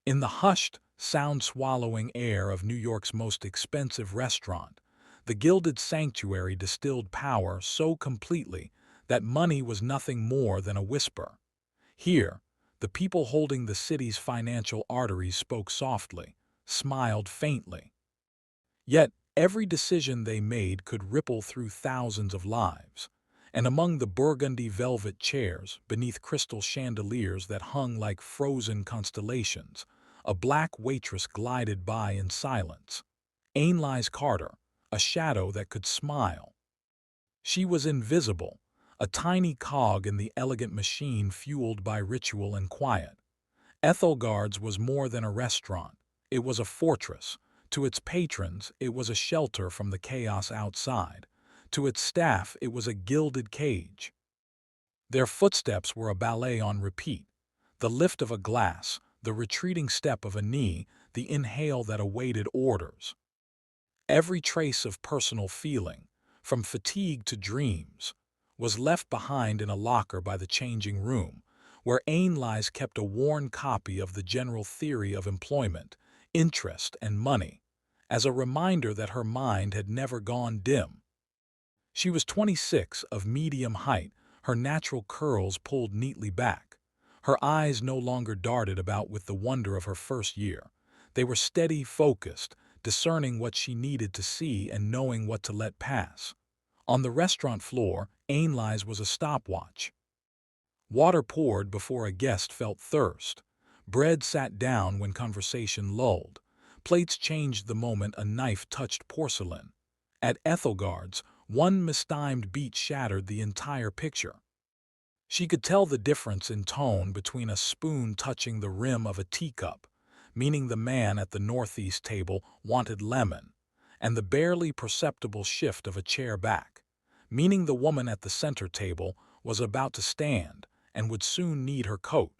In the hushed, sound-swallowing air of New York's most expensive restaurant, the gilded sanctuary distilled power so completely that money was nothing more than a whisper. Here, the people holding the city's financial arteries spoke softly, smiled faintly. Yet, every decision they made could ripple through thousands of lives. And among the burgundy velvet chairs, beneath crystal chandeliers that hung like frozen constellations, a black waitress glided by in silence. Ainley's Carter, a shadow that could smile. She was invisible, a tiny cog in the elegant machine fueled by ritual and quiet. Ethelgard's was more than a restaurant. It was a fortress. To its patrons, it was a shelter from the chaos outside. To its staff, it was a gilded cage. Their footsteps were a ballet on repeat. The lift of a glass, the retreating step of a knee, the inhale that awaited orders. Every trace of personal feeling, from fatigue to dreams, was left behind in a locker by the changing room, where Ainley's kept a worn copy of the general theory of employment, interest, and money, as a reminder that her mind had never gone dim. She was 26, of medium height, her natural curls pulled neatly back. Her eyes no longer darted about with the wonder of her first year. They were steady, focused, discerning what she needed to see and knowing what to let pass. On the restaurant floor, Ainley's was a stopwatch. Water poured before a guest felt thirst. Bread sat down when conversation lulled. Plates changed the moment a knife touched porcelain. At Ethelgard's, one mistimed beat shattered the entire picture. She could tell the difference in tone between a spoon touching the rim of a teacup, meaning the man at the northeast table wanted lemon, and the barely perceptible shift of a chair back, meaning the woman at the center table was about to stand and would soon need her coat.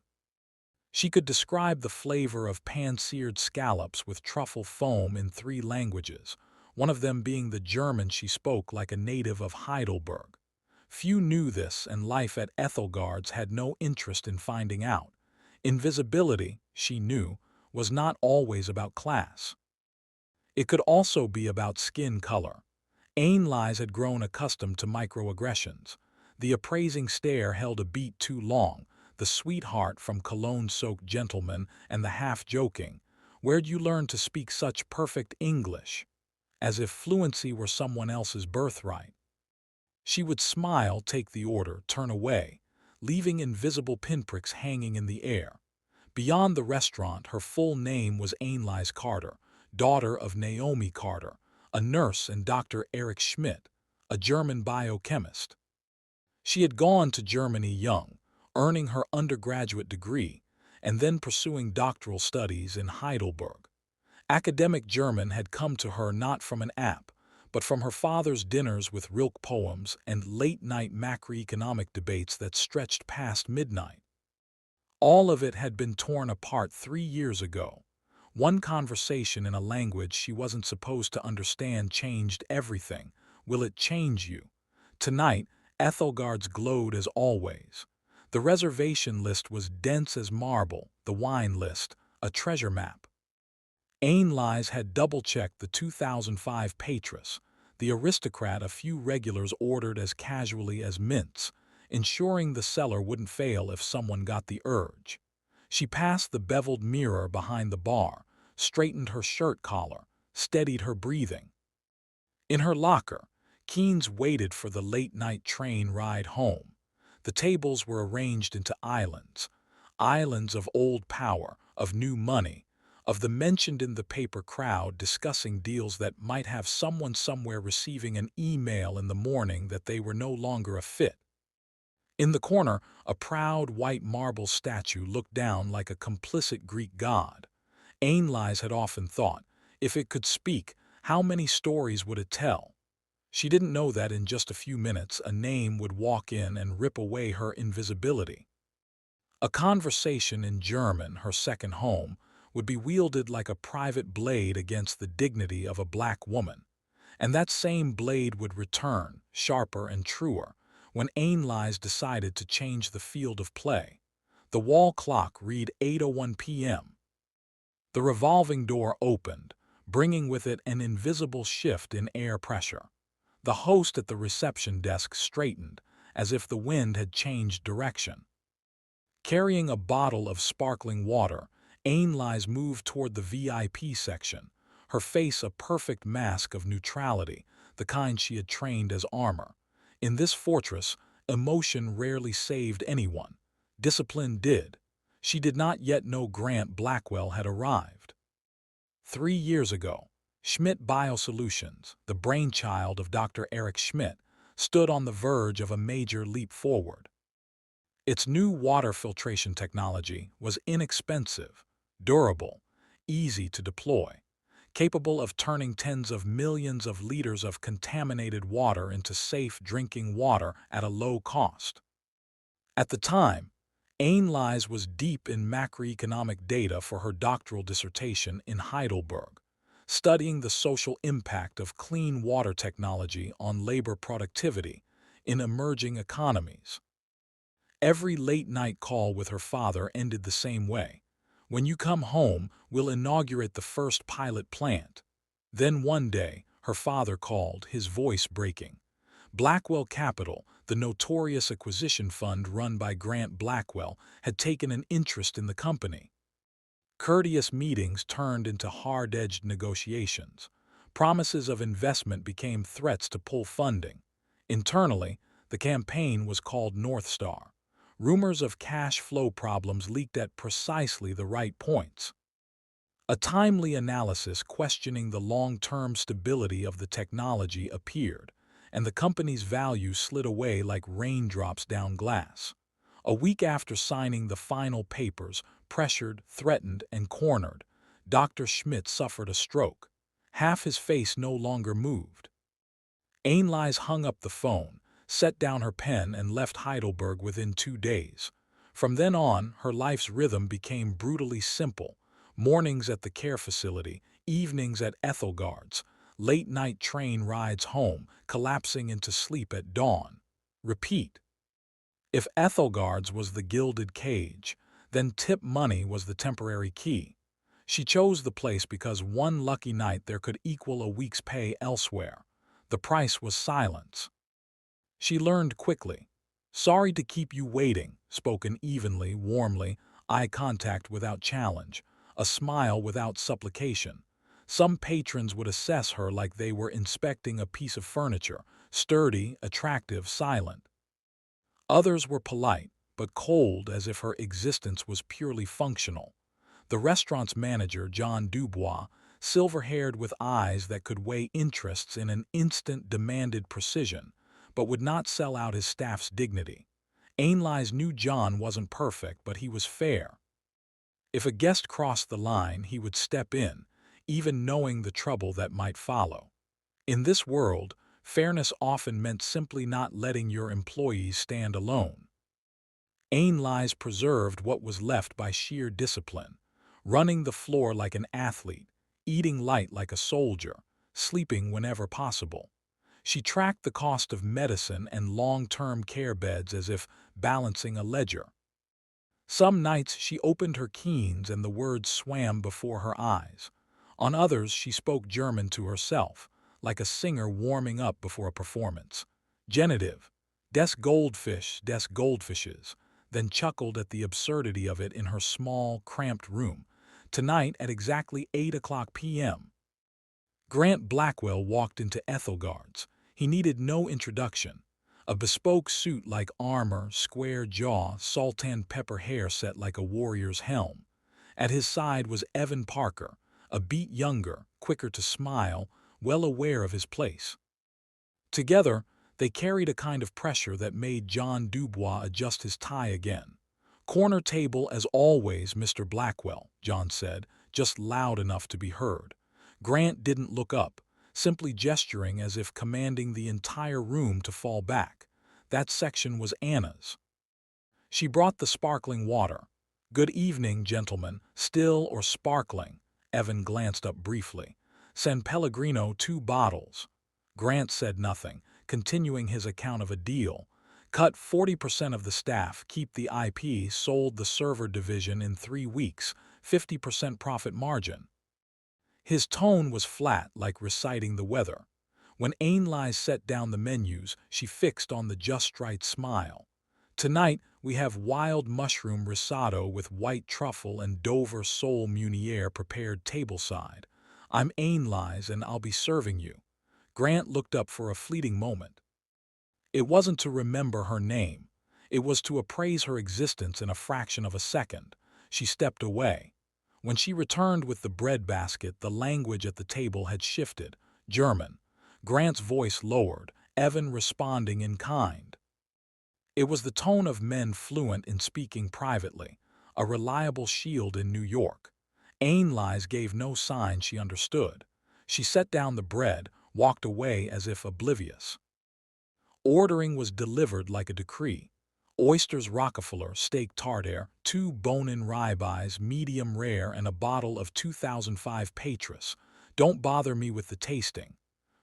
She could describe the flavor of pan-seared scallops with truffle foam in 3 languages, one of them being the German she spoke like a native of Heidelberg. Few knew this, and life at Ethelgard's had no interest in finding out. Invisibility, she knew, was not always about class. It could also be about skin color. Ainley's had grown accustomed to microaggressions. The appraising stare held a beat too long, the sweetheart from cologne-soaked gentleman and the half-joking, "Where'd you learn to speak such perfect English?" as if fluency were someone else's birthright. She would smile, take the order, turn away, leaving invisible pinpricks hanging in the air. Beyond the restaurant, her full name was Ainley's Carter, daughter of Naomi Carter, a nurse, and Dr. Erich Schmidt, a German biochemist. She had gone to Germany young, earning her undergraduate degree, and then pursuing doctoral studies in Heidelberg. Academic German had come to her not from an app, but from her father's dinners with Rilke poems and late-night macroeconomic debates that stretched past midnight. All of it had been torn apart 3 years ago. One conversation in a language she wasn't supposed to understand changed everything. Will it change you? Tonight, Ethelgard's glowed as always. The reservation list was dense as marble, the wine list, a treasure map. Ainley's had double-checked the 2005 Waitress, the aristocrat a few regulars ordered as casually as mints, ensuring the cellar wouldn't fail if someone got the urge. She passed the beveled mirror behind the bar, straightened her shirt collar, steadied her breathing. In her locker, Keynes waited for the late-night train ride home. The tables were arranged into islands, islands of old power, of new money, of the mentioned-in-the-paper crowd discussing deals that might have someone somewhere receiving an email in the morning that they were no longer a fit. In the corner, a proud white marble statue looked down like a complicit Greek god. Ainley's had often thought, if it could speak, how many stories would it tell? She didn't know that in just a few minutes a name would walk in and rip away her invisibility. A conversation in German, her second home, would be wielded like a private blade against the dignity of a black woman. And that same blade would return, sharper and truer, when Ainley's decided to change the field of play. The wall clock read 8:01 p.m. The revolving door opened, bringing with it an invisible shift in air pressure. The host at the reception desk straightened, as if the wind had changed direction. Carrying a bottle of sparkling water, Ainlise moved toward the VIP section, her face a perfect mask of neutrality, the kind she had trained as armor. In this fortress, emotion rarely saved anyone. Discipline did. She did not yet know Grant Blackwell had arrived. 3 years ago, Schmidt Biosolutions, the brainchild of Dr. Eric Schmidt, stood on the verge of a major leap forward. Its new water filtration technology was inexpensive, durable, easy to deploy, capable of turning tens of millions of liters of contaminated water into safe drinking water at a low cost. At the time, Ainlise was deep in macroeconomic data for her doctoral dissertation in Heidelberg, studying the social impact of clean water technology on labor productivity in emerging economies. Every late-night call with her father ended the same way. "When you come home, we'll inaugurate the first pilot plant." Then one day, her father called, his voice breaking. Blackwell Capital, the notorious acquisition fund run by Grant Blackwell, had taken an interest in the company. Courteous meetings turned into hard-edged negotiations. Promises of investment became threats to pull funding. Internally, the campaign was called North Star. Rumors of cash flow problems leaked at precisely the right points. A timely analysis questioning the long-term stability of the technology appeared, and the company's value slid away like raindrops down glass. A week after signing the final papers, pressured, threatened, and cornered, Dr. Schmidt suffered a stroke. Half his face no longer moved. Ainlise hung up the phone, set down her pen, and left Heidelberg within 2 days. From then on, her life's rhythm became brutally simple. Mornings at the care facility, evenings at Ethelgard's, late-night train rides home, collapsing into sleep at dawn. Repeat. If Ethelgard's was the gilded cage, then tip money was the temporary key. She chose the place because one lucky night there could equal a week's pay elsewhere. The price was silence. She learned quickly. "Sorry to keep you waiting," spoken evenly, warmly, eye contact without challenge, a smile without supplication. Some patrons would assess her like they were inspecting a piece of furniture, sturdy, attractive, silent. Others were polite, but cold, as if her existence was purely functional. The restaurant's manager, John Dubois, silver-haired with eyes that could weigh interests in an instant, demanded precision, but would not sell out his staff's dignity. Ainlise knew John wasn't perfect, but he was fair. If a guest crossed the line, he would step in, even knowing the trouble that might follow. In this world, fairness often meant simply not letting your employees stand alone. Ainlise preserved what was left by sheer discipline, running the floor like an athlete, eating light like a soldier, sleeping whenever possible. She tracked the cost of medicine and long-term care beds as if balancing a ledger. Some nights she opened her Keens and the words swam before her eyes. On others she spoke German to herself, like a singer warming up before a performance. Genitive, des Goldfisch, des Goldfisches, then chuckled at the absurdity of it in her small, cramped room. Tonight at exactly 8 p.m. Grant Blackwell walked into Ethelgard's. He needed no introduction. A bespoke suit like armor, square jaw, sultan pepper hair set like a warrior's helm. At his side was Evan Parker, a beat younger, quicker to smile, well aware of his place. Together, they carried a kind of pressure that made John Dubois adjust his tie again. "Corner table as always, Mr. Blackwell," John said, just loud enough to be heard. Grant didn't look up, simply gesturing as if commanding the entire room to fall back. That section was Anna's. She brought the sparkling water. "Good evening, gentlemen. Still or sparkling?" Evan glanced up briefly. "San Pellegrino, 2 bottles." Grant said nothing, continuing his account of a deal. "Cut 40% of the staff, keep the IP, sold the server division in 3 weeks, 50% profit margin. His tone was flat, like reciting the weather. When Ainley set down the menus, she fixed on the just right smile. Tonight, we have wild mushroom risotto with white truffle and Dover sole meuniere prepared tableside. I'm Ainley's and I'll be serving you. Grant looked up for a fleeting moment. It wasn't to remember her name. It was to appraise her existence in a fraction of a second. She stepped away. When she returned with the bread basket, the language at the table had shifted. German. Grant's voice lowered, Evan responding in kind. It was the tone of men fluent in speaking privately, a reliable shield in New York. Ainley's gave no sign she understood. She set down the bread, walked away as if oblivious. Ordering was delivered like a decree. Oysters Rockefeller, steak tartare, 2 bone-in ribeyes, medium rare, and a bottle of 2005 Waitress. Don't bother me with the tasting.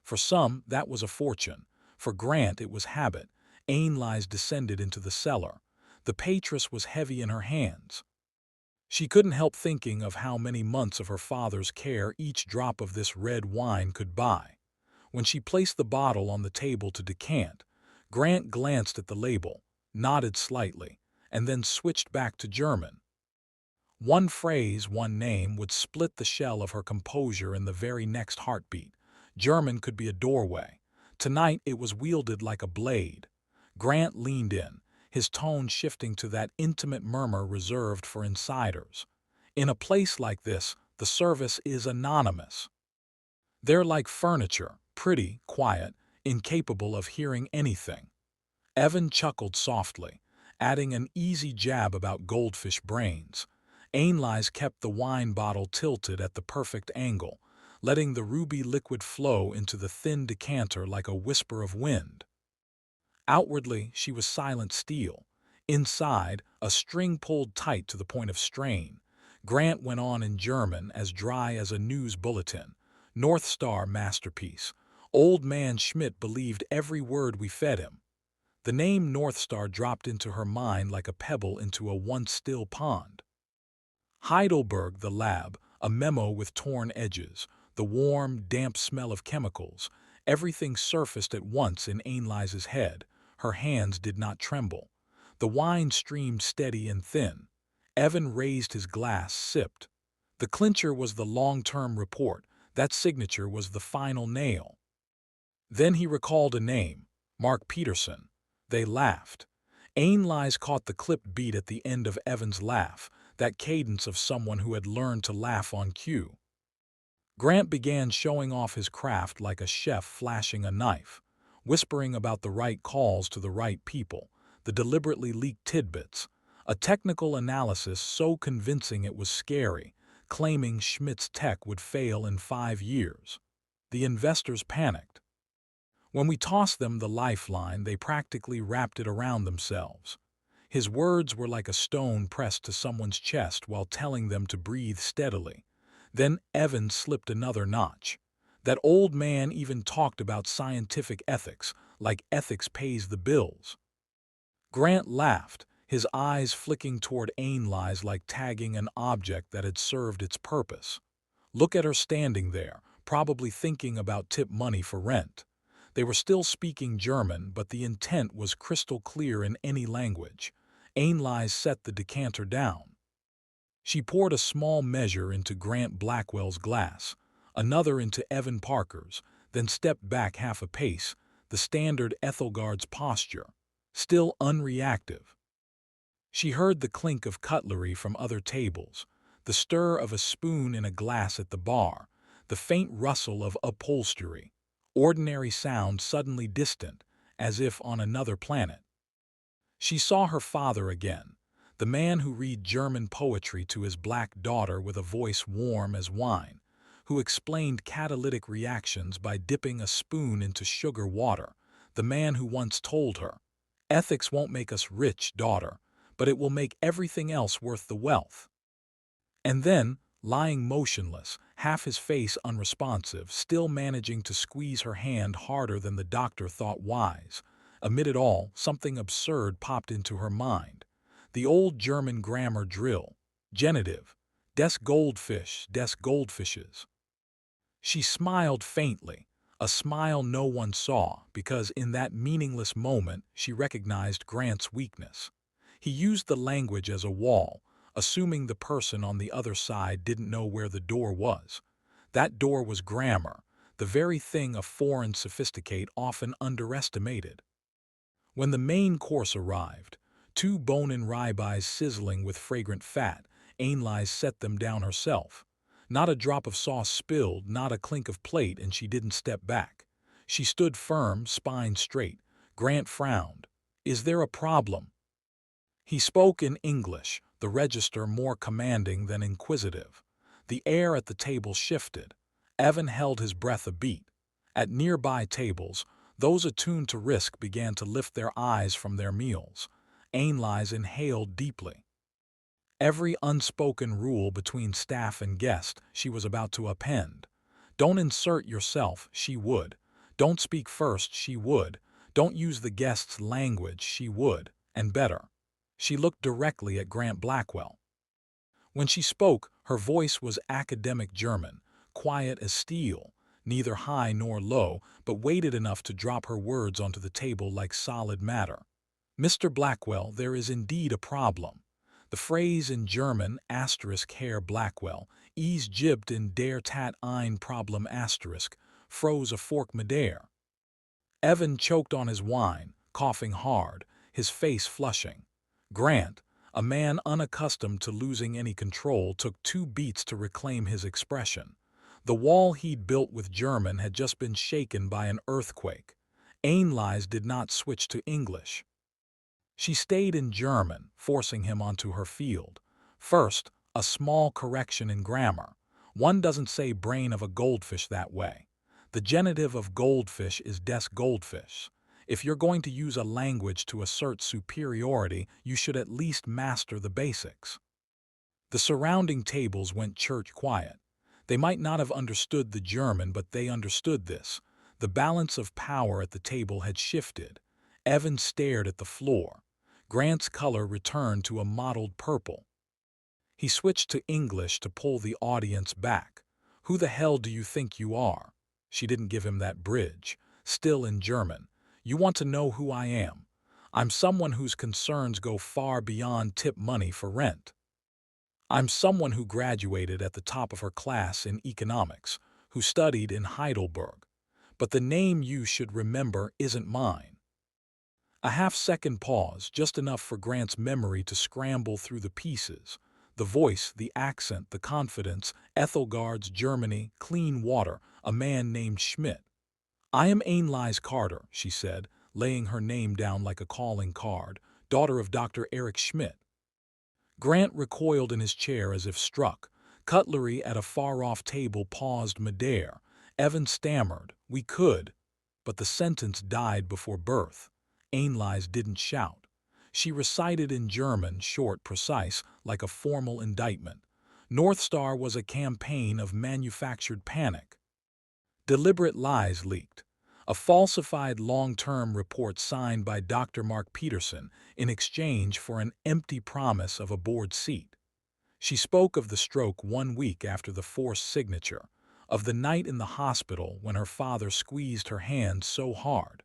For some, that was a fortune. For Grant, it was habit. Ainley's descended into the cellar. The Waitress was heavy in her hands. She couldn't help thinking of how many months of her father's care each drop of this red wine could buy. When she placed the bottle on the table to decant, Grant glanced at the label, nodded slightly, and then switched back to German. One phrase, one name, would split the shell of her composure in the very next heartbeat. German could be a doorway. Tonight it was wielded like a blade. Grant leaned in, his tone shifting to that intimate murmur reserved for insiders. In a place like this, the service is anonymous. They're like furniture, pretty, quiet, incapable of hearing anything. Evan chuckled softly, adding an easy jab about goldfish brains. Ainley's kept the wine bottle tilted at the perfect angle, letting the ruby liquid flow into the thin decanter like a whisper of wind. Outwardly, she was silent steel. Inside, a string pulled tight to the point of strain. Grant went on in German, as dry as a news bulletin. North Star masterpiece. Old man Schmidt believed every word we fed him. The name North Star dropped into her mind like a pebble into a once still pond. Heidelberg, the lab, a memo with torn edges, the warm, damp smell of chemicals. Everything surfaced at once in Ainley's head. Her hands did not tremble. The wine streamed steady and thin. Evan raised his glass, sipped. The clincher was the long-term report. That signature was the final nail. Then he recalled a name, Mark Peterson. They laughed. Ainley's caught the clipped beat at the end of Evan's laugh, that cadence of someone who had learned to laugh on cue. Grant began showing off his craft like a chef flashing a knife, whispering about the right calls to the right people, the deliberately leaked tidbits, a technical analysis so convincing it was scary, claiming Schmidt's tech would fail in 5 years. The investors panicked. When we tossed them the lifeline, they practically wrapped it around themselves. His words were like a stone pressed to someone's chest while telling them to breathe steadily. Then Evan slipped another notch. That old man even talked about scientific ethics, like ethics pays the bills. Grant laughed, his eyes flicking toward Ainley's like tagging an object that had served its purpose. Look at her standing there, probably thinking about tip money for rent. They were still speaking German, but the intent was crystal clear in any language. Ainley set the decanter down. She poured a small measure into Grant Blackwell's glass, another into Evan Parker's, then stepped back half a pace, the standard Ethelgard's posture, still unreactive. She heard the clink of cutlery from other tables, the stir of a spoon in a glass at the bar, the faint rustle of upholstery. Ordinary sound suddenly distant, as if on another planet. She saw her father again, the man who read German poetry to his black daughter with a voice warm as wine, who explained catalytic reactions by dipping a spoon into sugar water, the man who once told her, "Ethics won't make us rich, daughter, but it will make everything else worth the wealth." And then, lying motionless, half his face unresponsive, still managing to squeeze her hand harder than the doctor thought wise. Amid it all, something absurd popped into her mind. The old German grammar drill. Genitive. Des goldfish, des goldfishes. She smiled faintly, a smile no one saw because in that meaningless moment she recognized Grant's weakness. He used the language as a wall, assuming the person on the other side didn't know where the door was. That door was grammar, the very thing a foreign sophisticate often underestimated. When the main course arrived, two bone-in ribeyes sizzling with fragrant fat, Ainlise set them down herself. Not a drop of sauce spilled, not a clink of plate, and she didn't step back. She stood firm, spine straight. Grant frowned. "Is there a problem?" He spoke in English, the register more commanding than inquisitive. The air at the table shifted. Evan held his breath a beat. At nearby tables, those attuned to risk began to lift their eyes from their meals. Ainlise inhaled deeply. Every unspoken rule between staff and guest she was about to append. Don't insert yourself, she would. Don't speak first, she would. Don't use the guest's language, she would. And better. She looked directly at Grant Blackwell. When she spoke, her voice was academic German, quiet as steel, neither high nor low, but weighted enough to drop her words onto the table like solid matter. "Mr. Blackwell, there is indeed a problem." The phrase in German, Herr Blackwell, is gibt in der Tat ein Problem froze a fork midair. Evan choked on his wine, coughing hard, his face flushing. Grant, a man unaccustomed to losing any control, took 2 beats to reclaim his expression. The wall he'd built with German had just been shaken by an earthquake. Ainlise did not switch to English. She stayed in German, forcing him onto her field. First, a small correction in grammar. One doesn't say brain of a goldfish that way. The genitive of goldfish is des goldfish. If you're going to use a language to assert superiority, you should at least master the basics. The surrounding tables went church quiet. They might not have understood the German, but they understood this. The balance of power at the table had shifted. Evan stared at the floor. Grant's color returned to a mottled purple. He switched to English to pull the audience back. "Who the hell do you think you are?" She didn't give him that bridge. Still in German. "You want to know who I am? I'm someone whose concerns go far beyond tip money for rent. I'm someone who graduated at the top of her class in economics, who studied in Heidelberg. But the name you should remember isn't mine." A half-second pause, just enough for Grant's memory to scramble through the pieces. The voice, the accent, the confidence, Ethelgard's Germany, clean water, a man named Schmidt. "I am Ainlise Carter," she said, laying her name down like a calling card, "daughter of Dr. Erich Schmidt." Grant recoiled in his chair as if struck. Cutlery at a far-off table paused midair. Evan stammered, "We could," but the sentence died before birth. Ainlise didn't shout. She recited in German, short, precise, like a formal indictment. North Star was a campaign of manufactured panic. Deliberate lies leaked. A falsified long-term report signed by Dr. Mark Peterson in exchange for an empty promise of a board seat. She spoke of the stroke 1 week after the forced signature, of the night in the hospital when her father squeezed her hand so hard.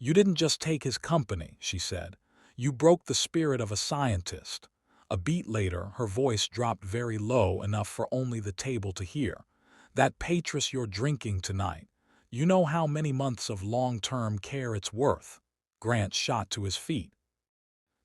"You didn't just take his company," she said. "You broke the spirit of a scientist." A beat later, her voice dropped very low, enough for only the table to hear. "That Waitress you're drinking tonight, you know how many months of long-term care it's worth." Grant shot to his feet.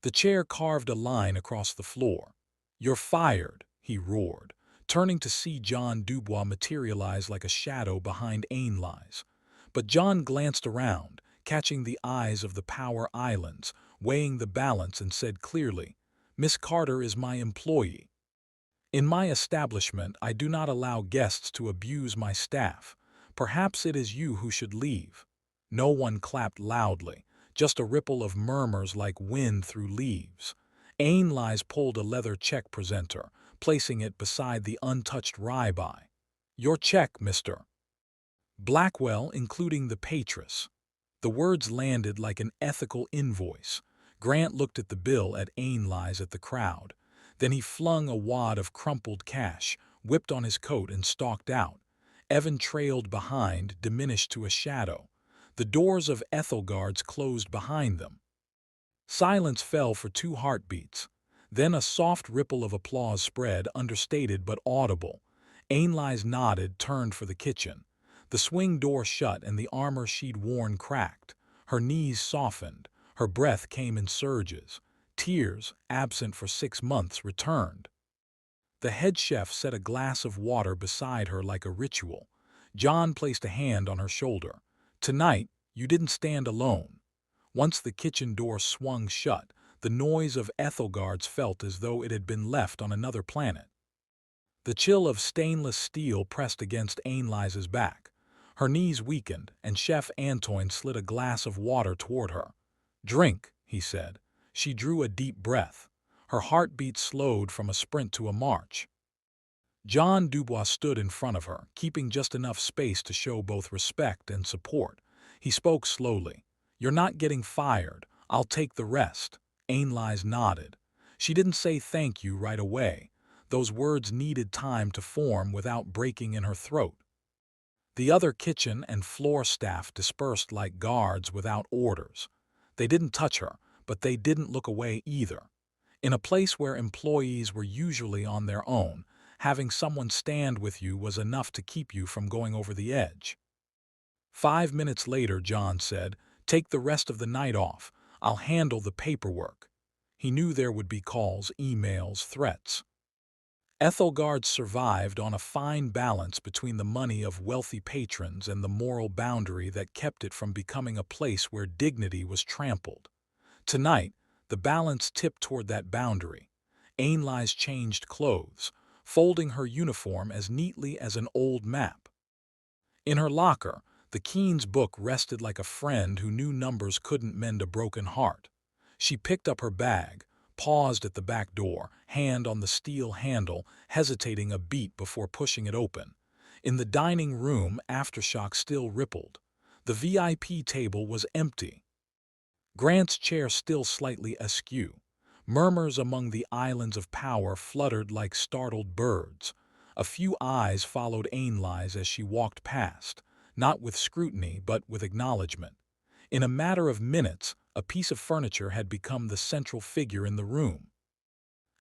The chair carved a line across the floor. "You're fired," he roared, turning to see John Dubois materialize like a shadow behind Ainlise. But John glanced around, catching the eyes of the Power Islands, weighing the balance, and said clearly, "Miss Carter is my employee. In my establishment, I do not allow guests to abuse my staff. Perhaps it is you who should leave." No one clapped loudly, just a ripple of murmurs like wind through leaves. Ainlise pulled a leather check presenter, placing it beside the untouched ribeye. "Your check, Mr. Blackwell, including the Waitress." The words landed like an ethical invoice. Grant looked at the bill, at Ainlise, at the crowd. Then he flung a wad of crumpled cash, whipped on his coat, and stalked out. Evan trailed behind, diminished to a shadow. The doors of Ethelgard's closed behind them. Silence fell for 2 heartbeats. Then a soft ripple of applause spread, understated but audible. Ainlise nodded, turned for the kitchen. The swing door shut and the armor she'd worn cracked. Her knees softened. Her breath came in surges. Tears, absent for 6 months, returned. The head chef set a glass of water beside her like a ritual. John placed a hand on her shoulder. "Tonight, you didn't stand alone." Once the kitchen door swung shut, the noise of Ethelgard's felt as though it had been left on another planet. The chill of stainless steel pressed against Ainlise's back. Her knees weakened, and Chef Antoine slid a glass of water toward her. "Drink," he said. She drew a deep breath. Her heartbeat slowed from a sprint to a march. John Dubois stood in front of her, keeping just enough space to show both respect and support. He spoke slowly. "You're not getting fired. I'll take the rest." Ainlise nodded. She didn't say thank you right away. Those words needed time to form without breaking in her throat. The other kitchen and floor staff dispersed like guards without orders. They didn't touch her, but they didn't look away either. In a place where employees were usually on their own, having someone stand with you was enough to keep you from going over the edge. 5 minutes later, John said, "Take the rest of the night off. I'll handle the paperwork." He knew there would be calls, emails, threats. Ethelgard survived on a fine balance between the money of wealthy patrons and the moral boundary that kept it from becoming a place where dignity was trampled. Tonight, the balance tipped toward that boundary. Ainlise changed clothes, folding her uniform as neatly as an old map. In her locker, the Keen's book rested like a friend who knew numbers couldn't mend a broken heart. She picked up her bag, paused at the back door, hand on the steel handle, hesitating a beat before pushing it open. In the dining room, aftershock still rippled. The VIP table was empty. Grant's chair still slightly askew. Murmurs among the islands of power fluttered like startled birds. A few eyes followed Ainlise as she walked past, not with scrutiny but with acknowledgement. In a matter of minutes, a piece of furniture had become the central figure in the room.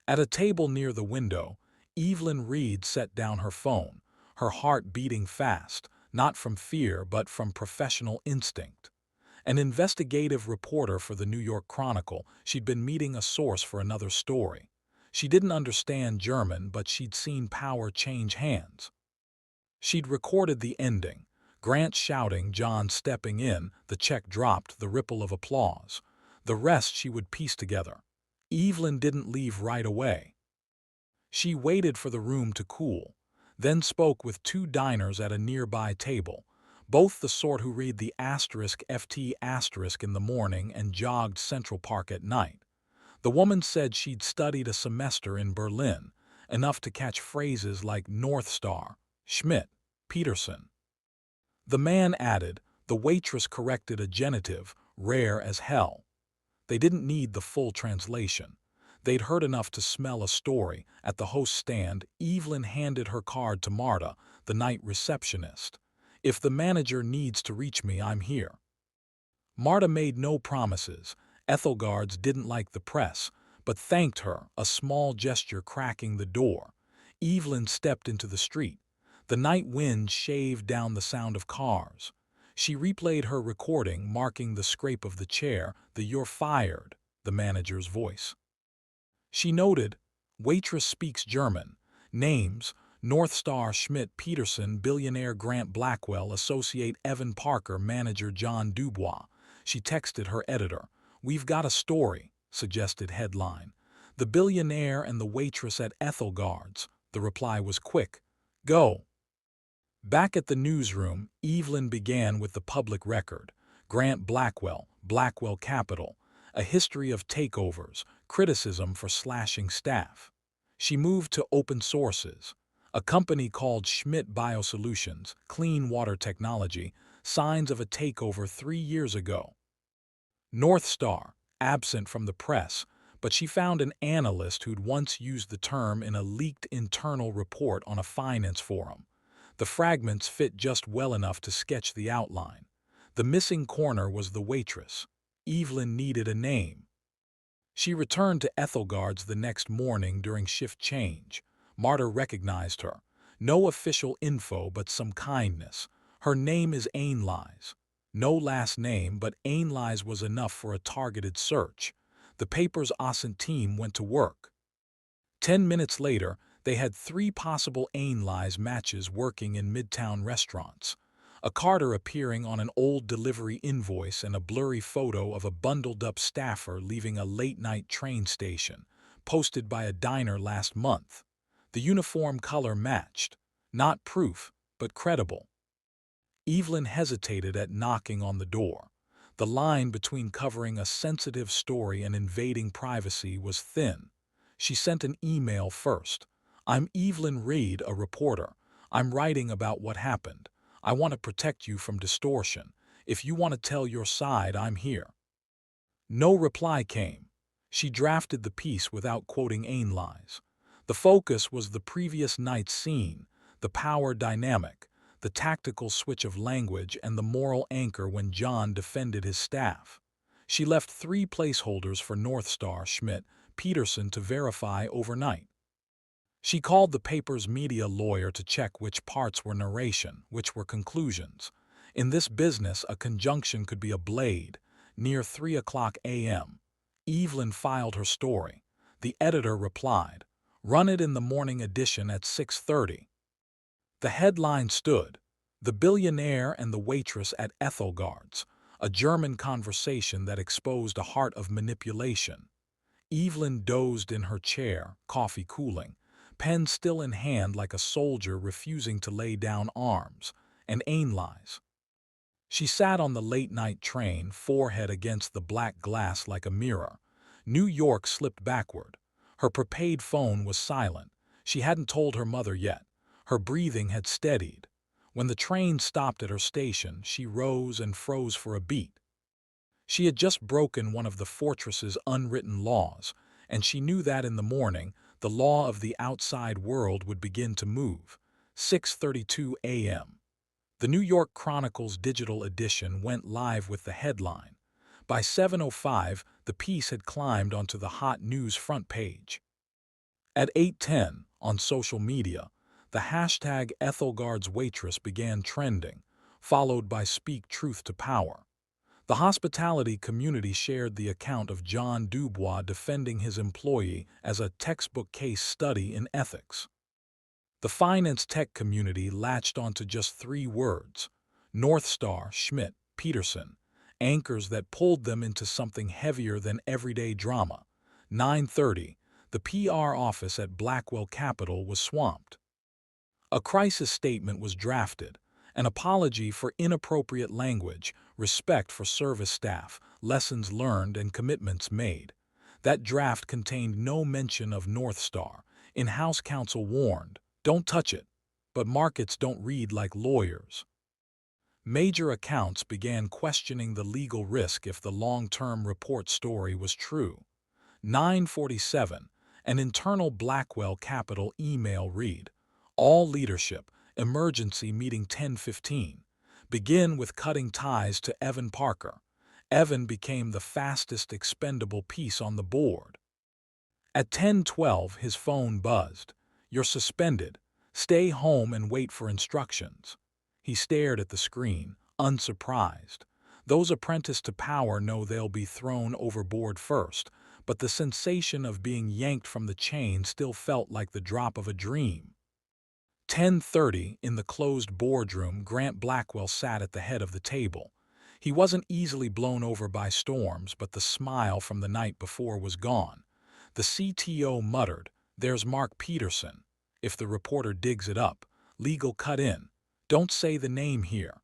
At a table near the window, Evelyn Reed set down her phone, her heart beating fast, not from fear but from professional instinct. An investigative reporter for the New York Chronicle, she'd been meeting a source for another story. She didn't understand German, but she'd seen power change hands. She'd recorded the ending. Grant shouting, John stepping in, the check dropped, the ripple of applause. The rest she would piece together. Evelyn didn't leave right away. She waited for the room to cool, then spoke with 2 diners at a nearby table, both the sort who read the *FT* in the morning and jogged Central Park at night. The woman said she'd studied a semester in Berlin, enough to catch phrases like North Star, Schmidt, Peterson. The man added, the waitress corrected a genitive, rare as hell. They didn't need the full translation. They'd heard enough to smell a story. At the host's stand, Evelyn handed her card to Marta, the night receptionist. "If the manager needs to reach me, I'm here." Marta made no promises. Ethelgard's didn't like the press, but thanked her, a small gesture cracking the door. Evelyn stepped into the street. The night wind shaved down the sound of cars. She replayed her recording, marking the scrape of the chair, the "you're fired," the manager's voice. She noted, "Waitress speaks German. Names, North Star Schmidt Peterson, Billionaire Grant Blackwell, Associate Evan Parker, Manager John Dubois." She texted her editor. "We've got a story," suggested headline. "The Billionaire and the Waitress at Ethelgard's." The reply was quick. "Go." Back at the newsroom, Evelyn began with the public record. Grant Blackwell, Blackwell Capital, a history of takeovers, criticism for slashing staff. She moved to open sources. A company called Schmidt Biosolutions, clean water technology, signs of a takeover 3 years ago. North Star, absent from the press, but she found an analyst who'd once used the term in a leaked internal report on a finance forum. The fragments fit just well enough to sketch the outline. The missing corner was the waitress. Evelyn needed a name. She returned to Ethelgard's the next morning during shift change. Marta recognized her. No official info, but some kindness. Her name is Ainlise. No last name, but Ainlise was enough for a targeted search. The paper's Osint team went to work. 10 minutes later, they had 3 possible Ainlise matches working in midtown restaurants. A Carter appearing on an old delivery invoice and a blurry photo of a bundled-up staffer leaving a late-night train station, posted by a diner last month. The uniform color matched. Not proof, but credible. Evelyn hesitated at knocking on the door. The line between covering a sensitive story and invading privacy was thin. She sent an email first. "I'm Evelyn Reed, a reporter. I'm writing about what happened. I want to protect you from distortion. If you want to tell your side, I'm here." No reply came. She drafted the piece without quoting Ainlise. The focus was the previous night's scene, the power dynamic, the tactical switch of language, and the moral anchor when John defended his staff. She left 3 placeholders for Northstar, Schmidt, Peterson to verify overnight. She called the paper's media lawyer to check which parts were narration, which were conclusions. In this business, a conjunction could be a blade. Near 3 a.m., Evelyn filed her story. The editor replied, "Run it in the morning edition at 6:30. The headline stood, "The Billionaire and the Waitress at Ethelgard's," a German conversation that exposed a heart of manipulation. Evelyn dozed in her chair, coffee cooling, pen still in hand like a soldier refusing to lay down arms, and Ainlise. She sat on the late-night train, forehead against the black glass like a mirror. New York slipped backward. Her prepaid phone was silent. She hadn't told her mother yet. Her breathing had steadied. When the train stopped at her station, she rose and froze for a beat. She had just broken one of the fortress's unwritten laws, and she knew that in the morning, the law of the outside world would begin to move. 6:32 a.m. The New York Chronicle's digital edition went live with the headline. By 7:05, the piece had climbed onto the hot news front page. At 8:10, on social media, the hashtag Ethelgard's Waitress began trending, followed by Speak Truth to Power. The hospitality community shared the account of John Dubois defending his employee as a textbook case study in ethics. The finance tech community latched onto just 3 words: Northstar, Schmidt, Peterson, anchors that pulled them into something heavier than everyday drama. 9:30, the PR office at Blackwell Capital was swamped. A crisis statement was drafted, an apology for inappropriate language, respect for service staff, lessons learned, and commitments made. That draft contained no mention of Northstar. In-house counsel warned, "Don't touch it," but markets don't read like lawyers. Major accounts began questioning the legal risk if the long-term report story was true. 9:47, an internal Blackwell Capital email read, "All leadership, emergency meeting 10:15. Begin with cutting ties to Evan Parker." Evan became the fastest expendable piece on the board. At 10:12, his phone buzzed. "You're suspended. Stay home and wait for instructions." He stared at the screen, unsurprised. Those apprenticed to power know they'll be thrown overboard first, but the sensation of being yanked from the chain still felt like the drop of a dream. 10:30, in the closed boardroom, Grant Blackwell sat at the head of the table. He wasn't easily blown over by storms, but the smile from the night before was gone. The CTO muttered, "There's Mark Peterson. If the reporter digs it up, legal cut in. Don't say the name here."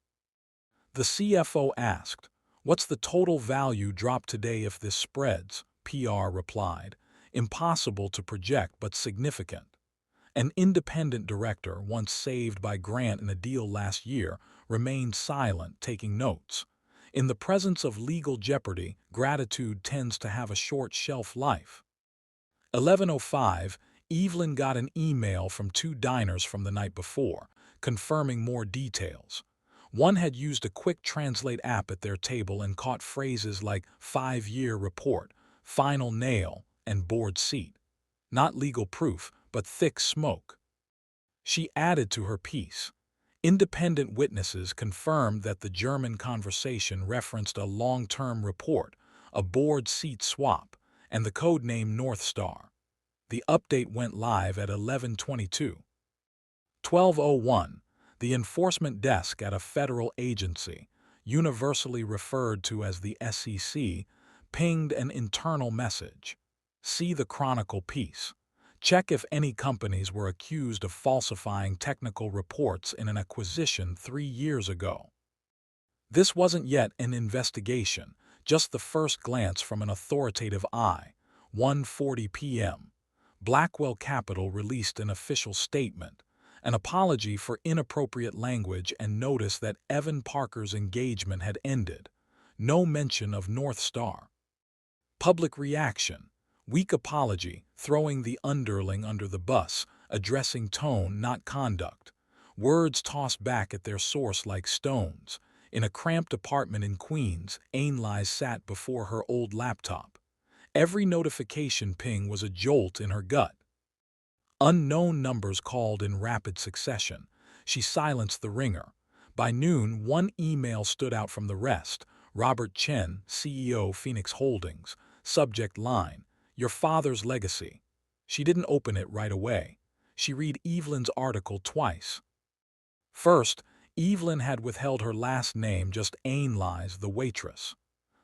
The CFO asked, "What's the total value drop today if this spreads?" PR replied, "Impossible to project, but significant." An independent director, once saved by Grant in a deal last year, remained silent, taking notes. In the presence of legal jeopardy, gratitude tends to have a short shelf life. 11:05, Evelyn got an email from two diners from the night before, confirming more details. One had used a quick translate app at their table and caught phrases like 5-year report, final nail, and board seat. Not legal proof, but thick smoke. She added to her piece. Independent witnesses confirmed that the German conversation referenced a long-term report, a board seat swap, and the code name North Star. The update went live at 11:22. 12:01, the enforcement desk at a federal agency, universally referred to as the SEC, pinged an internal message. See the Chronicle piece. Check if any companies were accused of falsifying technical reports in an acquisition 3 years ago. This wasn't yet an investigation, just the first glance from an authoritative eye. 1:40 p.m. Blackwell Capital released an official statement, an apology for inappropriate language and notice that Evan Parker's engagement had ended. No mention of North Star. Public reaction. Weak apology, throwing the underling under the bus, addressing tone, not conduct. Words tossed back at their source like stones. In a cramped apartment in Queens, Ainlise sat before her old laptop. Every notification ping was a jolt in her gut. Unknown numbers called in rapid succession. She silenced the ringer. By noon, one email stood out from the rest. Robert Chen, CEO, Phoenix Holdings. Subject line, "Your father's legacy." She didn't open it right away. She read Evelyn's article twice. First, Evelyn had withheld her last name, just Ainlise, the waitress.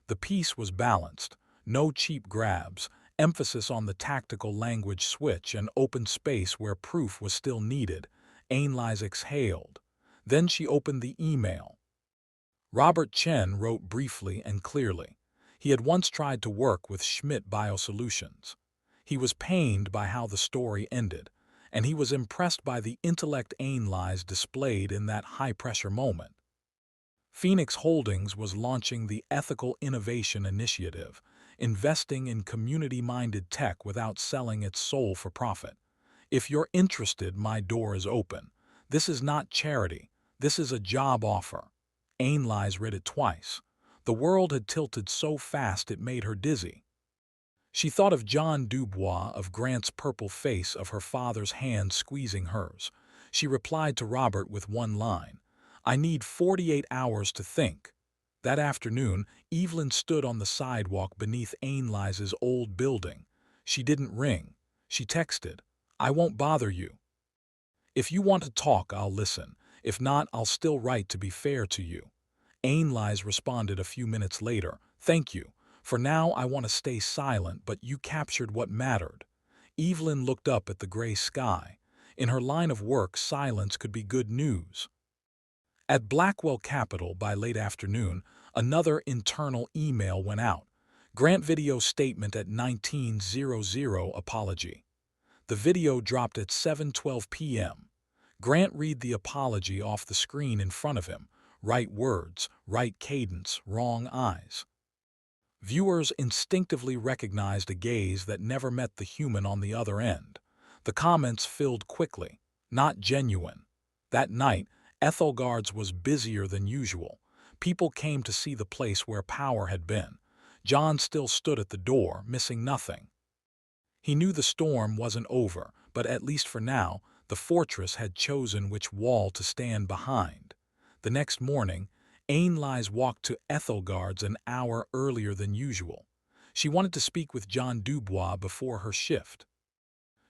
The piece was balanced. No cheap grabs, emphasis on the tactical language switch and open space where proof was still needed. Ainlise exhaled. Then she opened the email. Robert Chen wrote briefly and clearly. He had once tried to work with Schmidt Biosolutions. He was pained by how the story ended, and he was impressed by the intellect Ainlise displayed in that high-pressure moment. Phoenix Holdings was launching the Ethical Innovation Initiative, investing in community-minded tech without selling its soul for profit. If you're interested, my door is open. This is not charity. This is a job offer. Ainlise read it twice. The world had tilted so fast it made her dizzy. She thought of John Dubois, of Grant's purple face, of her father's hand squeezing hers. She replied to Robert with one line, "I need 48 hours to think." That afternoon, Evelyn stood on the sidewalk beneath Ainlise's old building. She didn't ring. She texted, "I won't bother you. If you want to talk, I'll listen. If not, I'll still write to be fair to you." Ainlise responded a few minutes later, "Thank you. For now, I want to stay silent, but you captured what mattered." Evelyn looked up at the gray sky. In her line of work, silence could be good news. At Blackwell Capital, by late afternoon, another internal email went out. Grant video statement at 19:00, apology. The video dropped at 7:12 p.m. Grant read the apology off the screen in front of him. Right words, right cadence, wrong eyes. Viewers instinctively recognized a gaze that never met the human on the other end. The comments filled quickly. Not genuine. That night, Ethelgard's was busier than usual. People came to see the place where power had been. John still stood at the door, missing nothing. He knew the storm wasn't over, but at least for now, the fortress had chosen which wall to stand behind. The next morning, Ainlise walked to Ethelgard's an hour earlier than usual. She wanted to speak with John Dubois before her shift.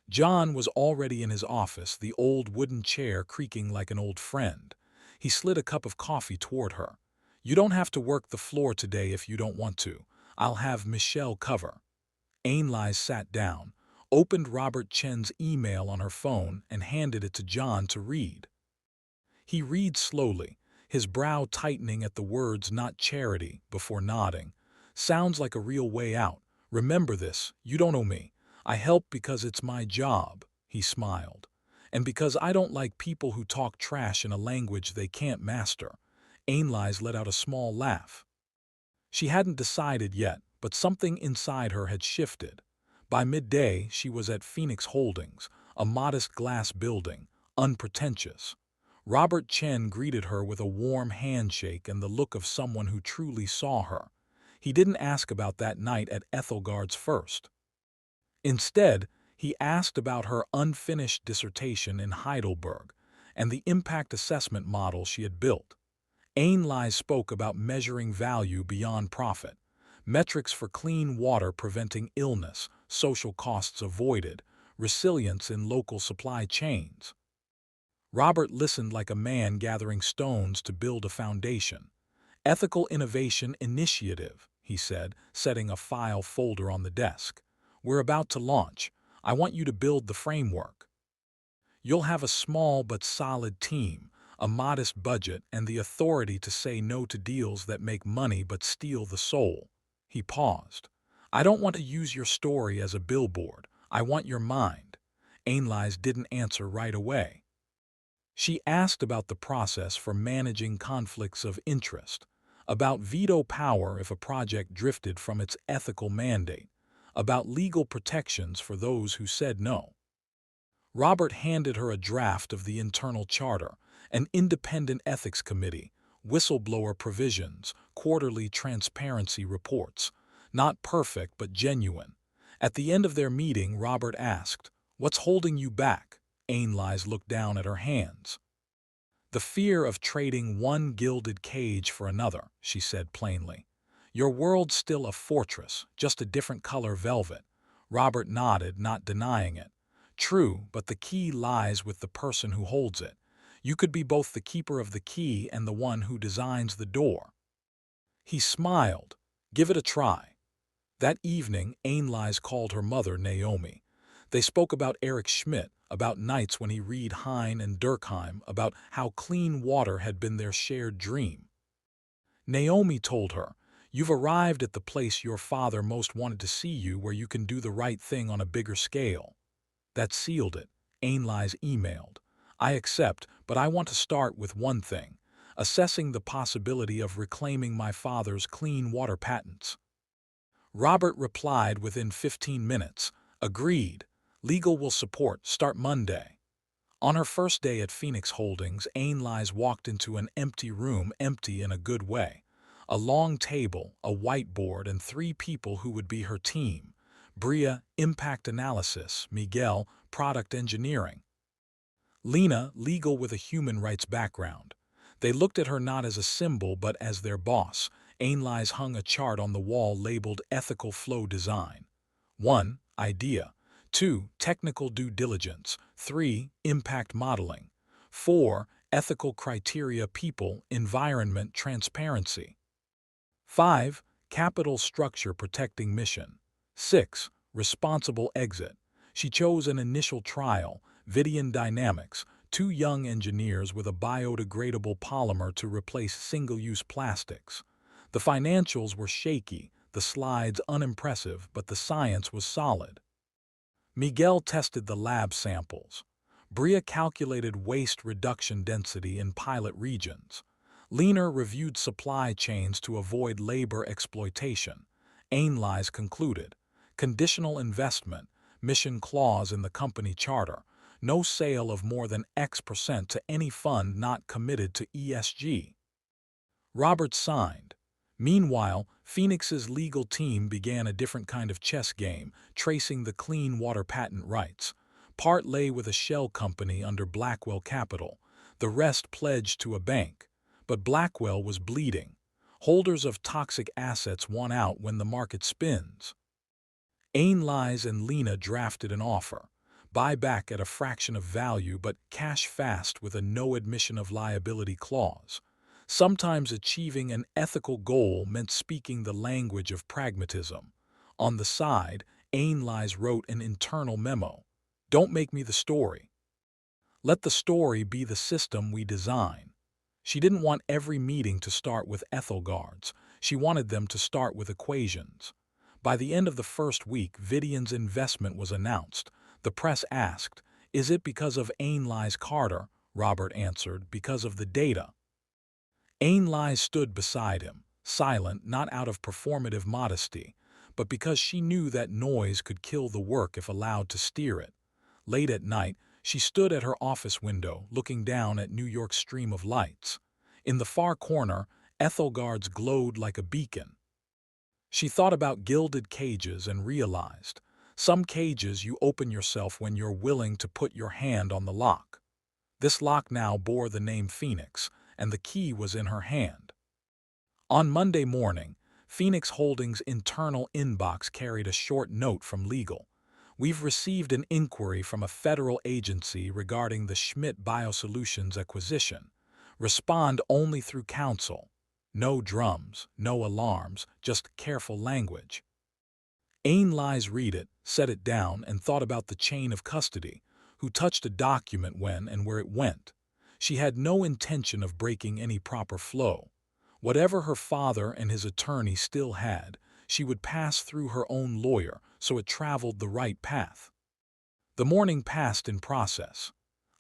John was already in his office, the old wooden chair creaking like an old friend. He slid a cup of coffee toward her. "You don't have to work the floor today if you don't want to. I'll have Michelle cover." Ainlise sat down, opened Robert Chen's email on her phone, and handed it to John to read. He read slowly, his brow tightening at the words "not charity" before nodding. "Sounds like a real way out. Remember this, you don't owe me. I help because it's my job," he smiled. "And because I don't like people who talk trash in a language they can't master." Ainlise let out a small laugh. She hadn't decided yet, but something inside her had shifted. By midday, she was at Phoenix Holdings, a modest glass building, unpretentious. Robert Chen greeted her with a warm handshake and the look of someone who truly saw her. He didn't ask about that night at Ethelgard's first. Instead, he asked about her unfinished dissertation in Heidelberg and the impact assessment model she had built. Ainlai spoke about measuring value beyond profit, metrics for clean water preventing illness, social costs avoided, resilience in local supply chains. Robert listened like a man gathering stones to build a foundation. Ethical Innovation Initiative, he said, setting a file folder on the desk. We're about to launch. I want you to build the framework. You'll have a small but solid team, a modest budget, and the authority to say no to deals that make money but steal the soul. He paused. I don't want to use your story as a billboard. I want your mind. Ainlais didn't answer right away. She asked about the process for managing conflicts of interest, about veto power if a project drifted from its ethical mandate, about legal protections for those who said no. Robert handed her a draft of the internal charter, an independent ethics committee, whistleblower provisions, quarterly transparency reports. Not perfect, but genuine. At the end of their meeting, Robert asked, "What's holding you back?" Ainlais looked down at her hands. "The fear of trading one gilded cage for another," she said plainly. "Your world's still a fortress, just a different color velvet." Robert nodded, not denying it. "True, but the key lies with the person who holds it. You could be both the keeper of the key and the one who designs the door." He smiled. "Give it a try." That evening, Ainlais called her mother, Naomi. They spoke about Eric Schmidt, about nights when he read Heine and Durkheim, about how clean water had been their shared dream. Naomi told her, "You've arrived at the place your father most wanted to see you, where you can do the right thing on a bigger scale." That sealed it. Ainlais emailed, "I accept, but I want to start with one thing, assessing the possibility of reclaiming my father's clean water patents." Robert replied within 15 minutes, "Agreed. Legal will support. Start Monday." On her first day at Phoenix Holdings, Ainlais walked into an empty room, empty in a good way. A long table, a whiteboard, and 3 people who would be her team. Bria, impact analysis; Miguel, product engineering; Lena, legal with a human rights background. They looked at her not as a symbol but as their boss. Ainlais hung a chart on the wall labeled Ethical Flow Design. 1. Idea. 2. Technical due diligence. 3. Impact modeling. 4. Ethical criteria: people, environment, transparency. 5. Capital structure protecting mission. 6. Responsible exit. She chose an initial trial, Vidian Dynamics, 2 young engineers with a biodegradable polymer to replace single-use plastics. The financials were shaky, the slides unimpressive, but the science was solid. Miguel tested the lab samples. Bria calculated waste reduction density in pilot regions. Lena reviewed supply chains to avoid labor exploitation. Ainlais concluded, conditional investment, mission clause in the company charter, no sale of more than X% to any fund not committed to ESG. Robert signed. Meanwhile, Phoenix's legal team began a different kind of chess game, tracing the clean water patent rights. Part lay with a shell company under Blackwell Capital, the rest pledged to a bank. But Blackwell was bleeding. Holders of toxic assets won out when the market spins. Ainlais and Lena drafted an offer. Buyback at a fraction of value but cash fast with a no admission of liability clause. Sometimes achieving an ethical goal meant speaking the language of pragmatism. On the side, Ainlais wrote an internal memo. "Don't make me the story. Let the story be the system we design." She didn't want every meeting to start with Ethelgards. She wanted them to start with equations. By the end of the first week, Vidian's investment was announced. The press asked, "Is it because of Ainlais Carter?" Robert answered, "Because of the data." Ainlais stood beside him, silent, not out of performative modesty, but because she knew that noise could kill the work if allowed to steer it. Late at night, she stood at her office window, looking down at New York's stream of lights. In the far corner, Ethelgard's glowed like a beacon. She thought about gilded cages and realized, some cages you open yourself when you're willing to put your hand on the lock. This lock now bore the name Phoenix, and the key was in her hand. On Monday morning, Phoenix Holdings' internal inbox carried a short note from legal. We've received an inquiry from a federal agency regarding the Schmidt Biosolutions acquisition. Respond only through counsel. No drums, no alarms, just careful language. Ain lies read it, set it down, and thought about the chain of custody, who touched a document when and where it went. She had no intention of breaking any proper flow. Whatever her father and his attorney still had, she would pass through her own lawyer, so it traveled the right path. The morning passed in process.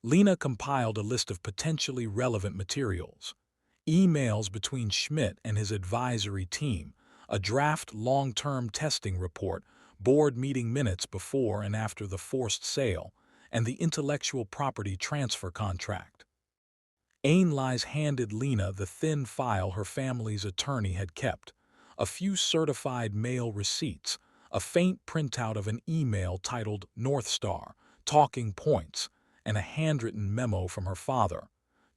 Lena compiled a list of potentially relevant materials. Emails between Schmidt and his advisory team, a draft long-term testing report, board meeting minutes before and after the forced sale, and the intellectual property transfer contract. Ain lies handed Lena the thin file her family's attorney had kept, a few certified mail receipts, a faint printout of an email titled North Star, Talking Points, and a handwritten memo from her father.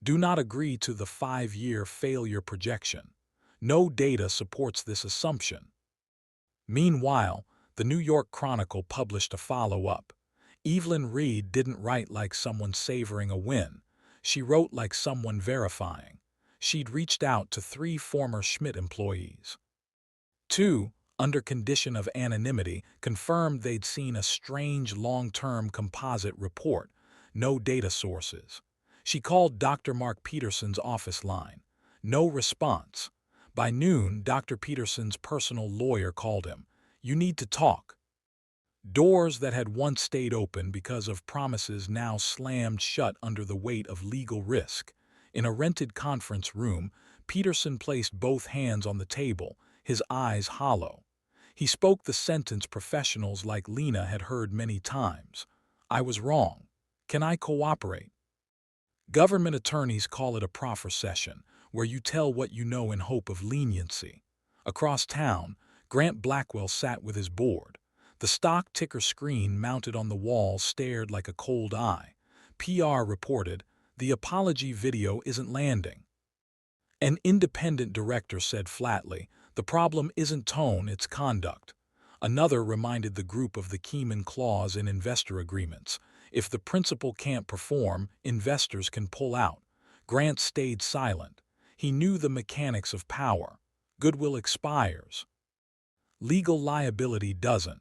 Do not agree to the 5-year failure projection. No data supports this assumption. Meanwhile, the New York Chronicle published a follow-up. Evelyn Reed didn't write like someone savoring a win. She wrote like someone verifying. She'd reached out to 3 former Schmidt employees. 2, under condition of anonymity, confirmed they'd seen a strange long-term composite report. No data sources. She called Dr. Mark Peterson's office line. No response. By noon, Dr. Peterson's personal lawyer called him. You need to talk. Doors that had once stayed open because of promises now slammed shut under the weight of legal risk. In a rented conference room, Peterson placed both hands on the table, his eyes hollow. He spoke the sentence professionals like Lena had heard many times. I was wrong. Can I cooperate? Government attorneys call it a proffer session, where you tell what you know in hope of leniency. Across town, Grant Blackwell sat with his board. The stock ticker screen mounted on the wall stared like a cold eye. PR reported, the apology video isn't landing. An independent director said flatly, the problem isn't tone, it's conduct. Another reminded the group of the Keyman clause in investor agreements. If the principal can't perform, investors can pull out. Grant stayed silent. He knew the mechanics of power. Goodwill expires. Legal liability doesn't.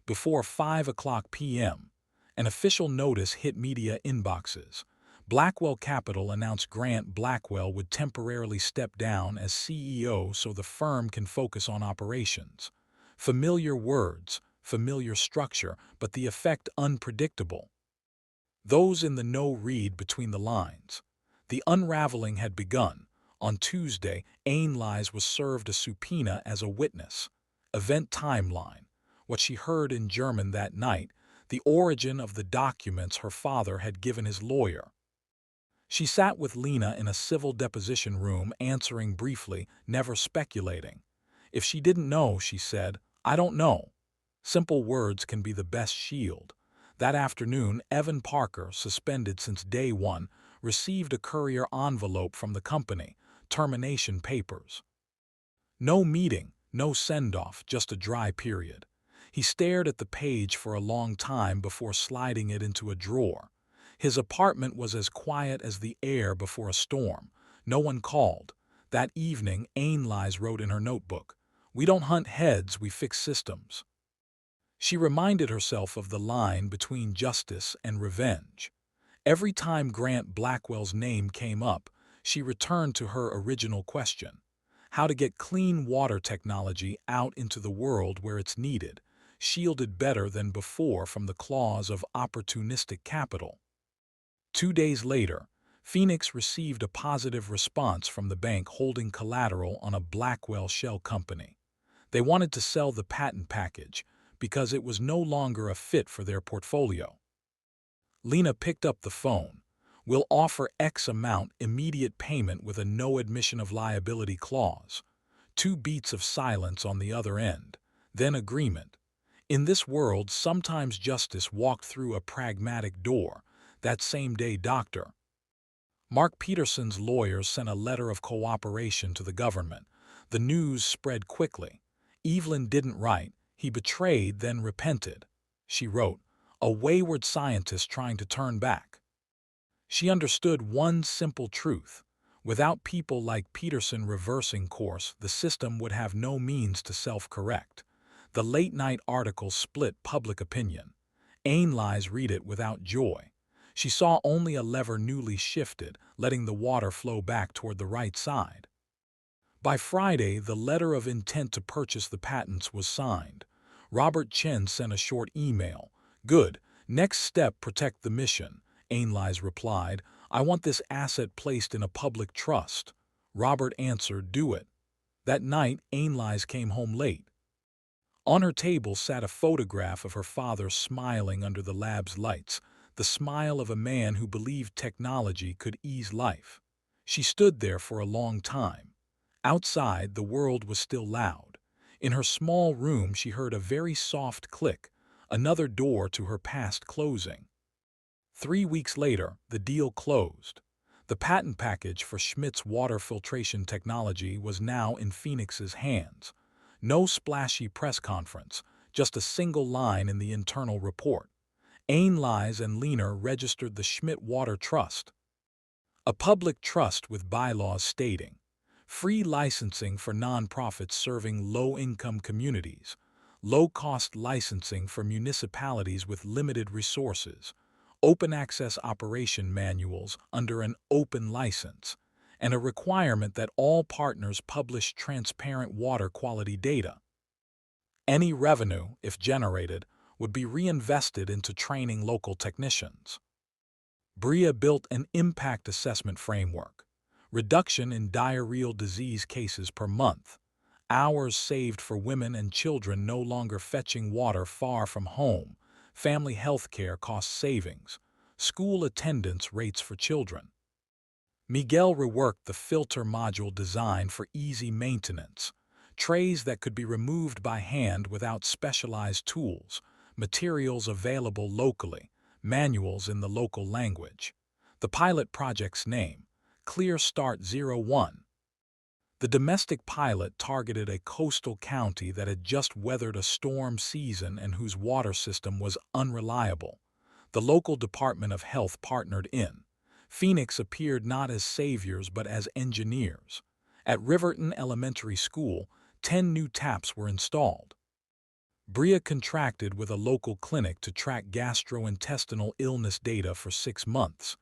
Before 5 p.m., an official notice hit media inboxes. Blackwell Capital announced Grant Blackwell would temporarily step down as CEO so the firm can focus on operations. Familiar words, familiar structure, but the effect unpredictable. Those in the know read between the lines. The unraveling had begun. On Tuesday, Ain Lies was served a subpoena as a witness. Event timeline. What she heard in German that night, the origin of the documents her father had given his lawyer. She sat with Lena in a civil deposition room, answering briefly, never speculating. If she didn't know, she said, I don't know. Simple words can be the best shield. That afternoon, Evan Parker, suspended since day one, received a courier envelope from the company, termination papers. No meeting, no send-off, just a dry period. He stared at the page for a long time before sliding it into a drawer. His apartment was as quiet as the air before a storm. No one called. That evening, Ain Lies wrote in her notebook, we don't hunt heads, we fix systems. She reminded herself of the line between justice and revenge. Every time Grant Blackwell's name came up, she returned to her original question. How to get clean water technology out into the world where it's needed, shielded better than before from the claws of opportunistic capital. 2 days later, Phoenix received a positive response from the bank holding collateral on a Blackwell shell company. They wanted to sell the patent package because it was no longer a fit for their portfolio. Lena picked up the phone. "We'll offer X amount immediate payment with a no admission of liability clause." Two beats of silence on the other end, then agreement. In this world, sometimes justice walked through a pragmatic door. That same day, Dr. Mark Peterson's lawyers sent a letter of cooperation to the government. The news spread quickly. "Evelyn didn't write. He betrayed, then repented." She wrote, "A wayward scientist trying to turn back." She understood one simple truth. Without people like Peterson reversing course, the system would have no means to self-correct. The late-night article split public opinion. Ainley's read it without joy. She saw only a lever newly shifted, letting the water flow back toward the right side. By Friday, the letter of intent to purchase the patents was signed. Robert Chen sent a short email. "Good. Next step, protect the mission." Ainley's replied, "I want this asset placed in a public trust." Robert answered, "Do it." That night, Ainley's came home late. On her table sat a photograph of her father smiling under the lab's lights, the smile of a man who believed technology could ease life. She stood there for a long time. Outside, the world was still loud. In her small room, she heard a very soft click, another door to her past closing. 3 weeks later, the deal closed. The patent package for Schmidt's water filtration technology was now in Phoenix's hands. No splashy press conference, just a single line in the internal report. Ainley's and Lena registered the Schmidt Water Trust, a public trust with bylaws stating free licensing for nonprofits serving low-income communities, low-cost licensing for municipalities with limited resources, open access operation manuals under an open license, and a requirement that all partners publish transparent water quality data. Any revenue, if generated, would be reinvested into training local technicians. Bria built an impact assessment framework. Reduction in diarrheal disease cases per month. Hours saved for women and children no longer fetching water far from home. Family health care cost savings. School attendance rates for children. Miguel reworked the filter module design for easy maintenance. Trays that could be removed by hand without specialized tools. Materials available locally. Manuals in the local language. The pilot project's name, Clear Start 01. The domestic pilot targeted a coastal county that had just weathered a storm season and whose water system was unreliable. The local Department of Health partnered in. Phoenix appeared not as saviors but as engineers. At Riverton Elementary School, 10 new taps were installed. Bria contracted with a local clinic to track gastrointestinal illness data for 6 months.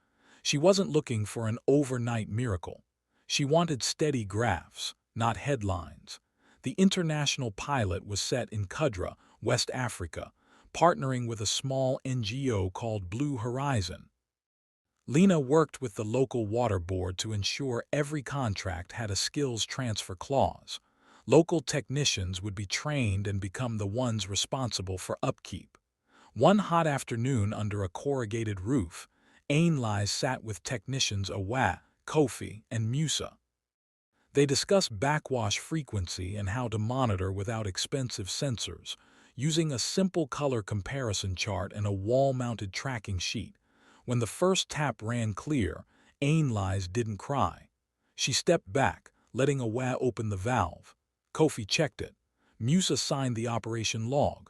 She wasn't looking for an overnight miracle. She wanted steady graphs, not headlines. The international pilot was set in Kudra, West Africa, partnering with a small NGO called Blue Horizon. Lena worked with the local water board to ensure every contract had a skills transfer clause. Local technicians would be trained and become the ones responsible for upkeep. One hot afternoon under a corrugated roof, Ainley's sat with technicians Awa, Kofi, and Musa. They discussed backwash frequency and how to monitor without expensive sensors, using a simple color comparison chart and a wall-mounted tracking sheet. When the first tap ran clear, Ainley's didn't cry. She stepped back, letting Awa open the valve. Kofi checked it. Musa signed the operation log.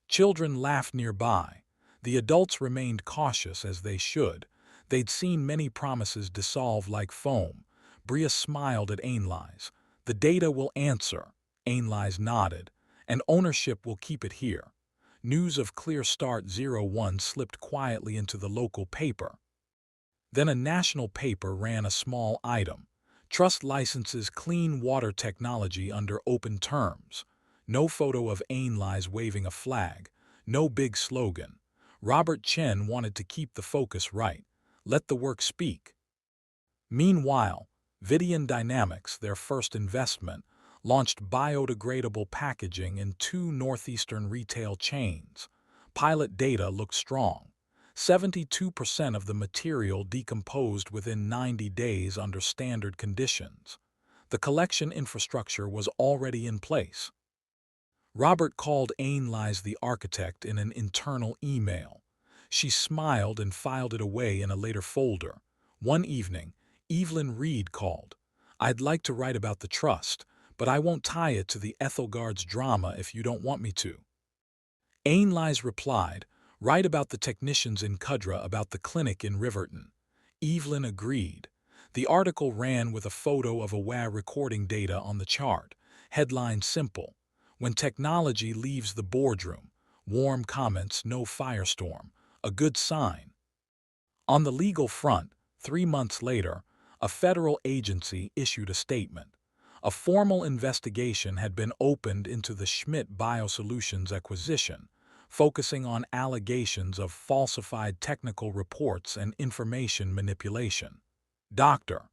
Children laughed nearby. The adults remained cautious, as they should. They'd seen many promises dissolve like foam. Bria smiled at Ainley's. "The data will answer." Ainley's nodded. "And ownership will keep it here." News of Clear Start 01 slipped quietly into the local paper. Then a national paper ran a small item. Trust licenses clean water technology under open terms. No photo of Ainley's waving a flag. No big slogan. Robert Chen wanted to keep the focus right. Let the work speak. Meanwhile, Vidian Dynamics, their first investment, launched biodegradable packaging in 2 northeastern retail chains. Pilot data looked strong. 72% of the material decomposed within 90 days under standard conditions. The collection infrastructure was already in place. Robert called Ainlise the architect in an internal email. She smiled and filed it away in a later folder. One evening, Evelyn Reed called. "I'd like to write about the trust, but I won't tie it to the Ethelgard's drama if you don't want me to." Ainlise replied, "Write about the technicians in Cudra about the clinic in Riverton." Evelyn agreed. The article ran with a photo of a WA recording data on the chart. Headline simple: "When technology leaves the boardroom, warm comments, no firestorm, a good sign." On the legal front, 3 months later, a federal agency issued a statement. A formal investigation had been opened into the Schmidt Biosolutions acquisition, focusing on allegations of falsified technical reports and information manipulation. Dr.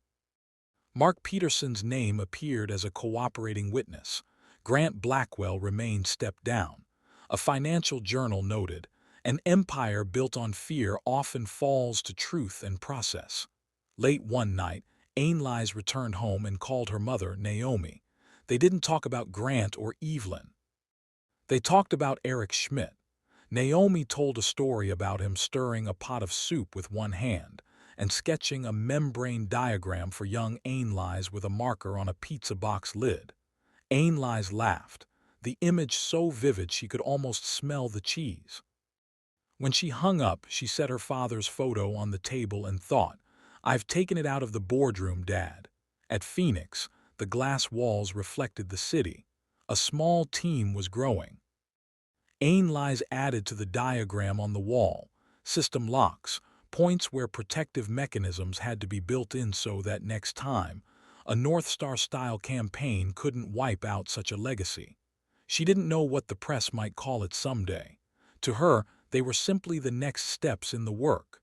Mark Peterson's name appeared as a cooperating witness. Grant Blackwell remained stepped down. A financial journal noted, "An empire built on fear often falls to truth and process." Late one night, Ainlise returned home and called her mother, Naomi. They didn't talk about Grant or Evelyn. They talked about Eric Schmidt. Naomi told a story about him stirring a pot of soup with one hand and sketching a membrane diagram for young Ainlise with a marker on a pizza box lid. Ainlise laughed, the image so vivid she could almost smell the cheese. When she hung up, she set her father's photo on the table and thought, "I've taken it out of the boardroom, Dad." At Phoenix, the glass walls reflected the city. A small team was growing. Ainlise added to the diagram on the wall, system locks, points where protective mechanisms had to be built in so that next time, a North Star-style campaign couldn't wipe out such a legacy. She didn't know what the press might call it someday. To her, they were simply the next steps in the work.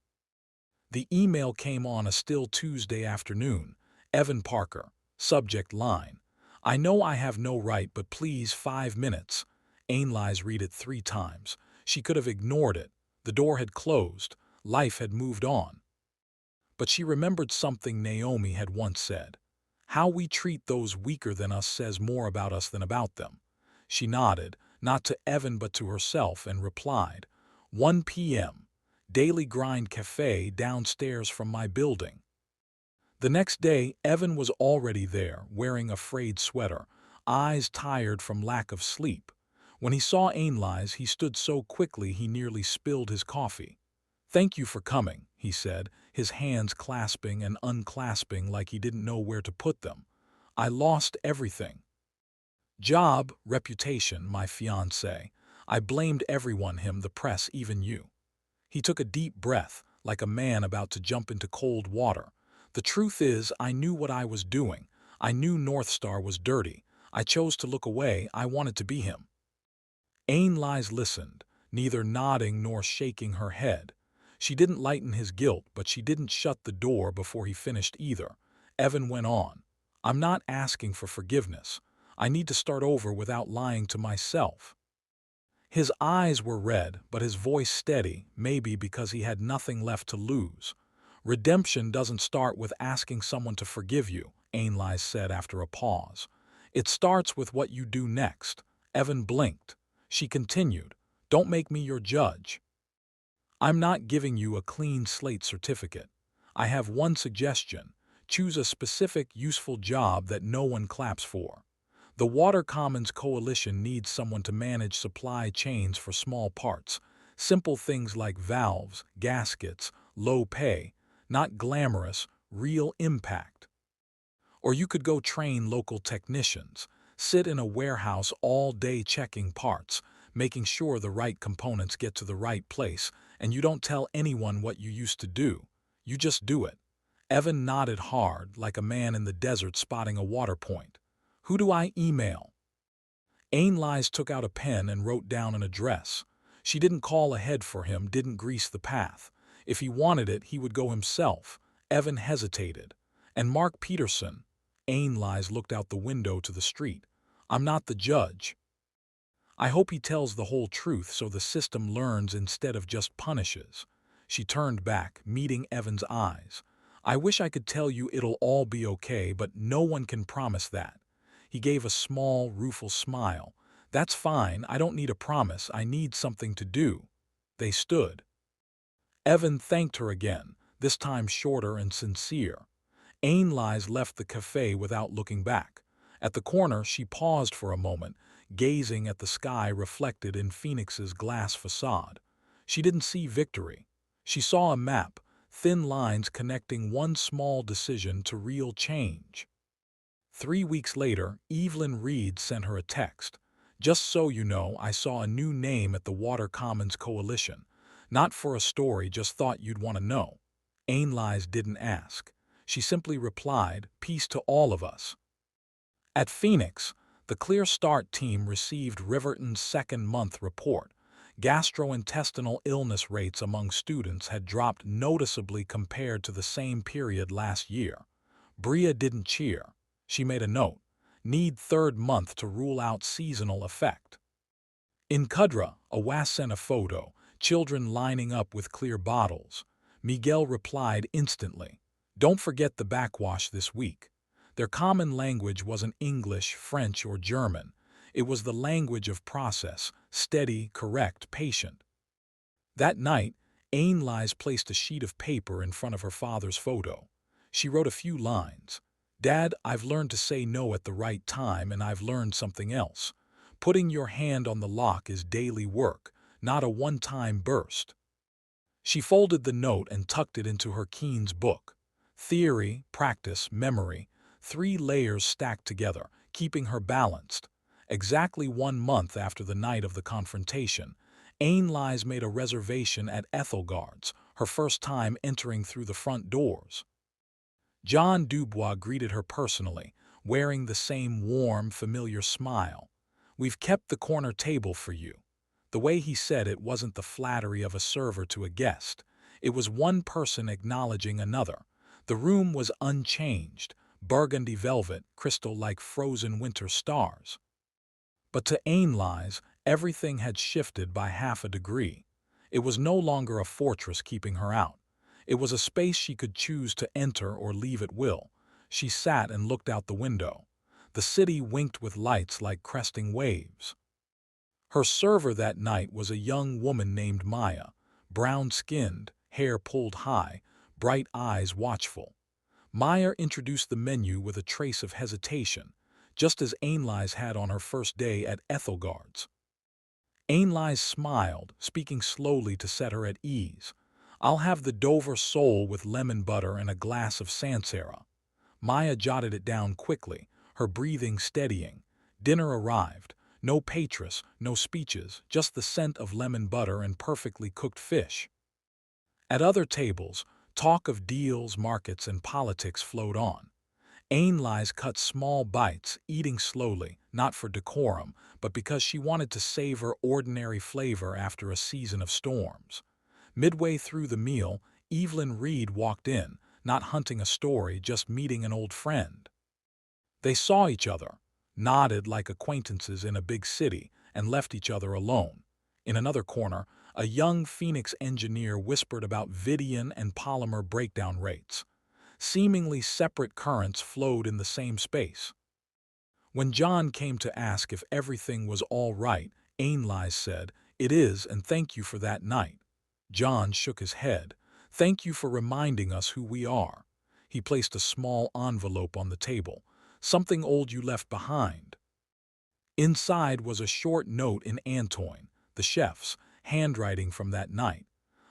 The email came on a still Tuesday afternoon. Evan Parker, subject line: "I know I have no right, but please 5 minutes." Ainlise read it 3 times. She could have ignored it. The door had closed. Life had moved on. But she remembered something Naomi had once said. "How we treat those weaker than us says more about us than about them." She nodded, not to Evan but to herself, and replied, 1 p.m. Daily Grind Cafe downstairs from my building. The next day, Evan was already there, wearing a frayed sweater, eyes tired from lack of sleep. When he saw Ainlise, he stood so quickly he nearly spilled his coffee. "Thank you for coming," he said, his hands clasping and unclasping like he didn't know where to put them. "I lost everything. Job, reputation, my fiancé. I blamed everyone, him, the press, even you." He took a deep breath, like a man about to jump into cold water. "The truth is, I knew what I was doing. I knew North Star was dirty. I chose to look away. I wanted to be him." Ainlise listened, neither nodding nor shaking her head. She didn't lighten his guilt, but she didn't shut the door before he finished either. Evan went on, "I'm not asking for forgiveness. I need to start over without lying to myself." His eyes were red, but his voice steady, maybe because he had nothing left to lose. "Redemption doesn't start with asking someone to forgive you," Ainlise said after a pause. "It starts with what you do next." Evan blinked. She continued, "Don't make me your judge. I'm not giving you a clean slate certificate. I have one suggestion. Choose a specific, useful job that no one claps for. The Water Commons Coalition needs someone to manage supply chains for small parts. Simple things like valves, gaskets, low pay, not glamorous, real impact. Or you could go train local technicians, sit in a warehouse all day checking parts, making sure the right components get to the right place, and you don't tell anyone what you used to do. You just do it." Evan nodded hard, like a man in the desert spotting a water point. "Who do I email?" Ainlise took out a pen and wrote down an address. She didn't call ahead for him, didn't grease the path. If he wanted it, he would go himself. Evan hesitated. "And Mark Peterson." Ainlise looked out the window to the street. I'm not the judge. I hope he tells the whole truth so the system learns instead of just punishes. She turned back, meeting Evan's eyes. I wish I could tell you it'll all be okay, but no one can promise that. He gave a small, rueful smile. That's fine, I don't need a promise, I need something to do. They stood. Evan thanked her again, this time shorter and sincere. Ainlise left the cafe without looking back. At the corner, she paused for a moment, gazing at the sky reflected in Phoenix's glass facade. She didn't see victory. She saw a map, thin lines connecting one small decision to real change. 3 weeks later, Evelyn Reed sent her a text. Just so you know, I saw a new name at the Water Commons Coalition. Not for a story, just thought you'd want to know. Ainlise didn't ask. She simply replied, peace to all of us. At Phoenix, the Clear Start team received Riverton's second-month report. Gastrointestinal illness rates among students had dropped noticeably compared to the same period last year. Bria didn't cheer. She made a note. Need third month to rule out seasonal effect. In Kudra, Awas sent a photo, children lining up with clear bottles. Miguel replied instantly. Don't forget the backwash this week. Their common language wasn't English, French, or German. It was the language of process, steady, correct, patient. That night, Ainlise placed a sheet of paper in front of her father's photo. She wrote a few lines. Dad, I've learned to say no at the right time, and I've learned something else. Putting your hand on the lock is daily work, not a one-time burst. She folded the note and tucked it into her Keen's book. Theory, practice, memory, 3 layers stacked together, keeping her balanced. Exactly 1 month after the night of the confrontation, Ainlise made a reservation at Ethelgard's, her first time entering through the front doors. John Dubois greeted her personally, wearing the same warm, familiar smile. We've kept the corner table for you. The way he said it wasn't the flattery of a server to a guest. It was one person acknowledging another. The room was unchanged, burgundy velvet, crystal like frozen winter stars. But to Ainlise, everything had shifted by half a degree. It was no longer a fortress keeping her out. It was a space she could choose to enter or leave at will. She sat and looked out the window. The city winked with lights like cresting waves. Her server that night was a young woman named Maya, brown-skinned, hair pulled high, bright eyes watchful. Maya introduced the menu with a trace of hesitation, just as Ainlise had on her first day at Ethelgard's. Ainlise smiled, speaking slowly to set her at ease. I'll have the Dover sole with lemon butter and a glass of Sancerre. Maya jotted it down quickly, her breathing steadying. Dinner arrived. No waitress, no speeches, just the scent of lemon butter and perfectly cooked fish. At other tables, talk of deals, markets, and politics flowed on. Ainlise cut small bites, eating slowly, not for decorum, but because she wanted to savor ordinary flavor after a season of storms. Midway through the meal, Evelyn Reed walked in, not hunting a story, just meeting an old friend. They saw each other, nodded like acquaintances in a big city, and left each other alone. In another corner, a young Phoenix engineer whispered about Vidian and polymer breakdown rates. Seemingly separate currents flowed in the same space. When John came to ask if everything was all right, Ainlise said, "It is, and thank you for that night." John shook his head. "Thank you for reminding us who we are." He placed a small envelope on the table. "Something old you left behind." Inside was a short note in Antoine, the chef's, handwriting from that night.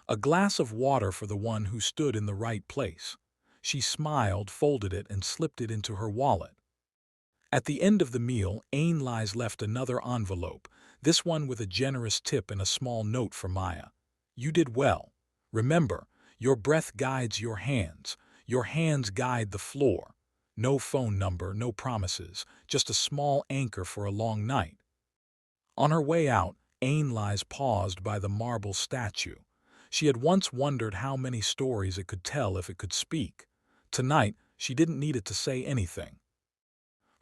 A glass of water for the one who stood in the right place. She smiled, folded it, and slipped it into her wallet. At the end of the meal, Ainlise left another envelope, this one with a generous tip and a small note for Maya. "You did well. Remember, your breath guides your hands guide the floor. No phone number, no promises, just a small anchor for a long night." On her way out, Ainlise paused by the marble statue. She had once wondered how many stories it could tell if it could speak. Tonight, she didn't need it to say anything.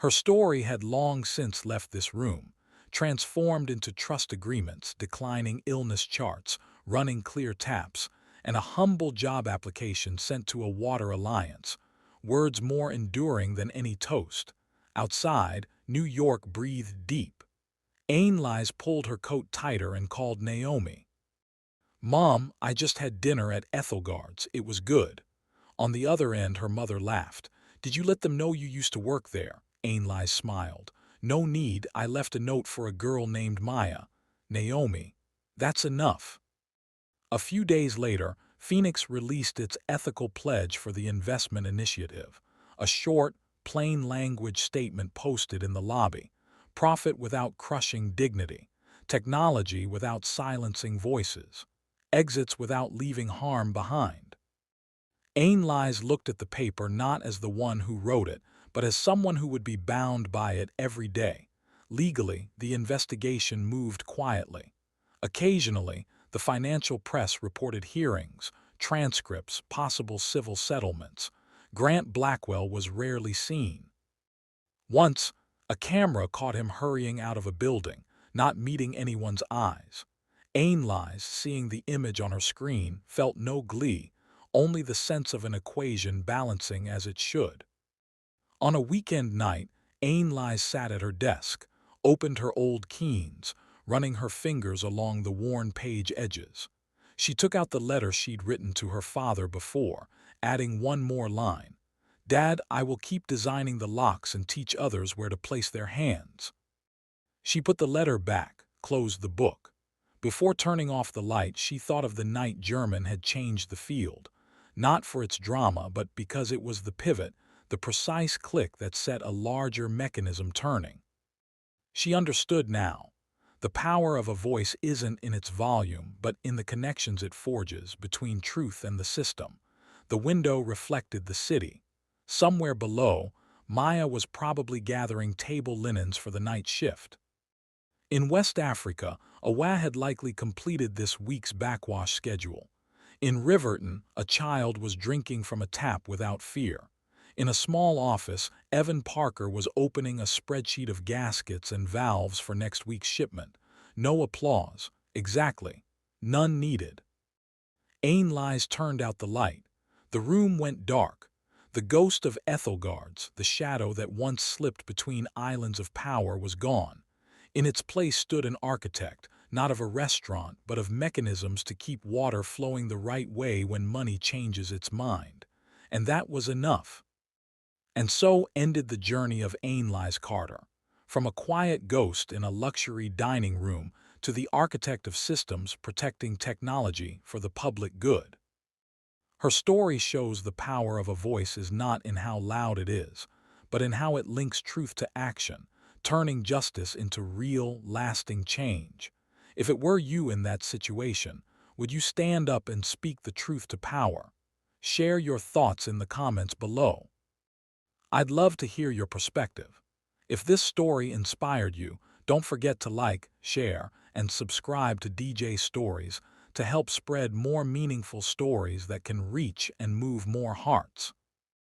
Her story had long since left this room, transformed into trust agreements, declining illness charts, running clear taps, and a humble job application sent to a water alliance, words more enduring than any toast. Outside, New York breathed deep. Ainlise pulled her coat tighter and called Naomi. "Mom, I just had dinner at Ethelgard's. It was good." On the other end, her mother laughed. "Did you let them know you used to work there?" Ainlise smiled. "No need. I left a note for a girl named Maya." "Naomi, that's enough." A few days later, Phoenix released its ethical pledge for the investment initiative, a short, plain language statement posted in the lobby. Profit without crushing dignity, technology without silencing voices, exits without leaving harm behind. Ainlise looked at the paper not as the one who wrote it, but as someone who would be bound by it every day. Legally, the investigation moved quietly. Occasionally, the financial press reported hearings, transcripts, possible civil settlements. Grant Blackwell was rarely seen. Once, a camera caught him hurrying out of a building, not meeting anyone's eyes. Ainlise, seeing the image on her screen, felt no glee, only the sense of an equation balancing as it should. On a weekend night, Ainlise sat at her desk, opened her old Keens, running her fingers along the worn page edges. She took out the letter she'd written to her father before, adding one more line. "Dad, I will keep designing the locks and teach others where to place their hands." She put the letter back, closed the book. Before turning off the light, she thought of the night German had changed the field, not for its drama, but because it was the pivot, the precise click that set a larger mechanism turning. She understood now. The power of a voice isn't in its volume, but in the connections it forges between truth and the system. The window reflected the city. Somewhere below, Maya was probably gathering table linens for the night shift. In West Africa, Awa had likely completed this week's backwash schedule. In Riverton, a child was drinking from a tap without fear. In a small office, Evan Parker was opening a spreadsheet of gaskets and valves for next week's shipment. No applause. Exactly. None needed. Ainlise turned out the light. The room went dark. The ghost of Ethelgard's, the shadow that once slipped between islands of power, was gone. In its place stood an architect, not of a restaurant, but of mechanisms to keep water flowing the right way when money changes its mind. And that was enough. And so ended the journey of Ainlise Carter, from a quiet ghost in a luxury dining room to the architect of systems protecting technology for the public good. Her story shows the power of a voice is not in how loud it is, but in how it links truth to action, turning justice into real, lasting change. If it were you in that situation, would you stand up and speak the truth to power? Share your thoughts in the comments below. I'd love to hear your perspective. If this story inspired you, don't forget to like, share, and subscribe to DJ Stories to help spread more meaningful stories that can reach and move more hearts.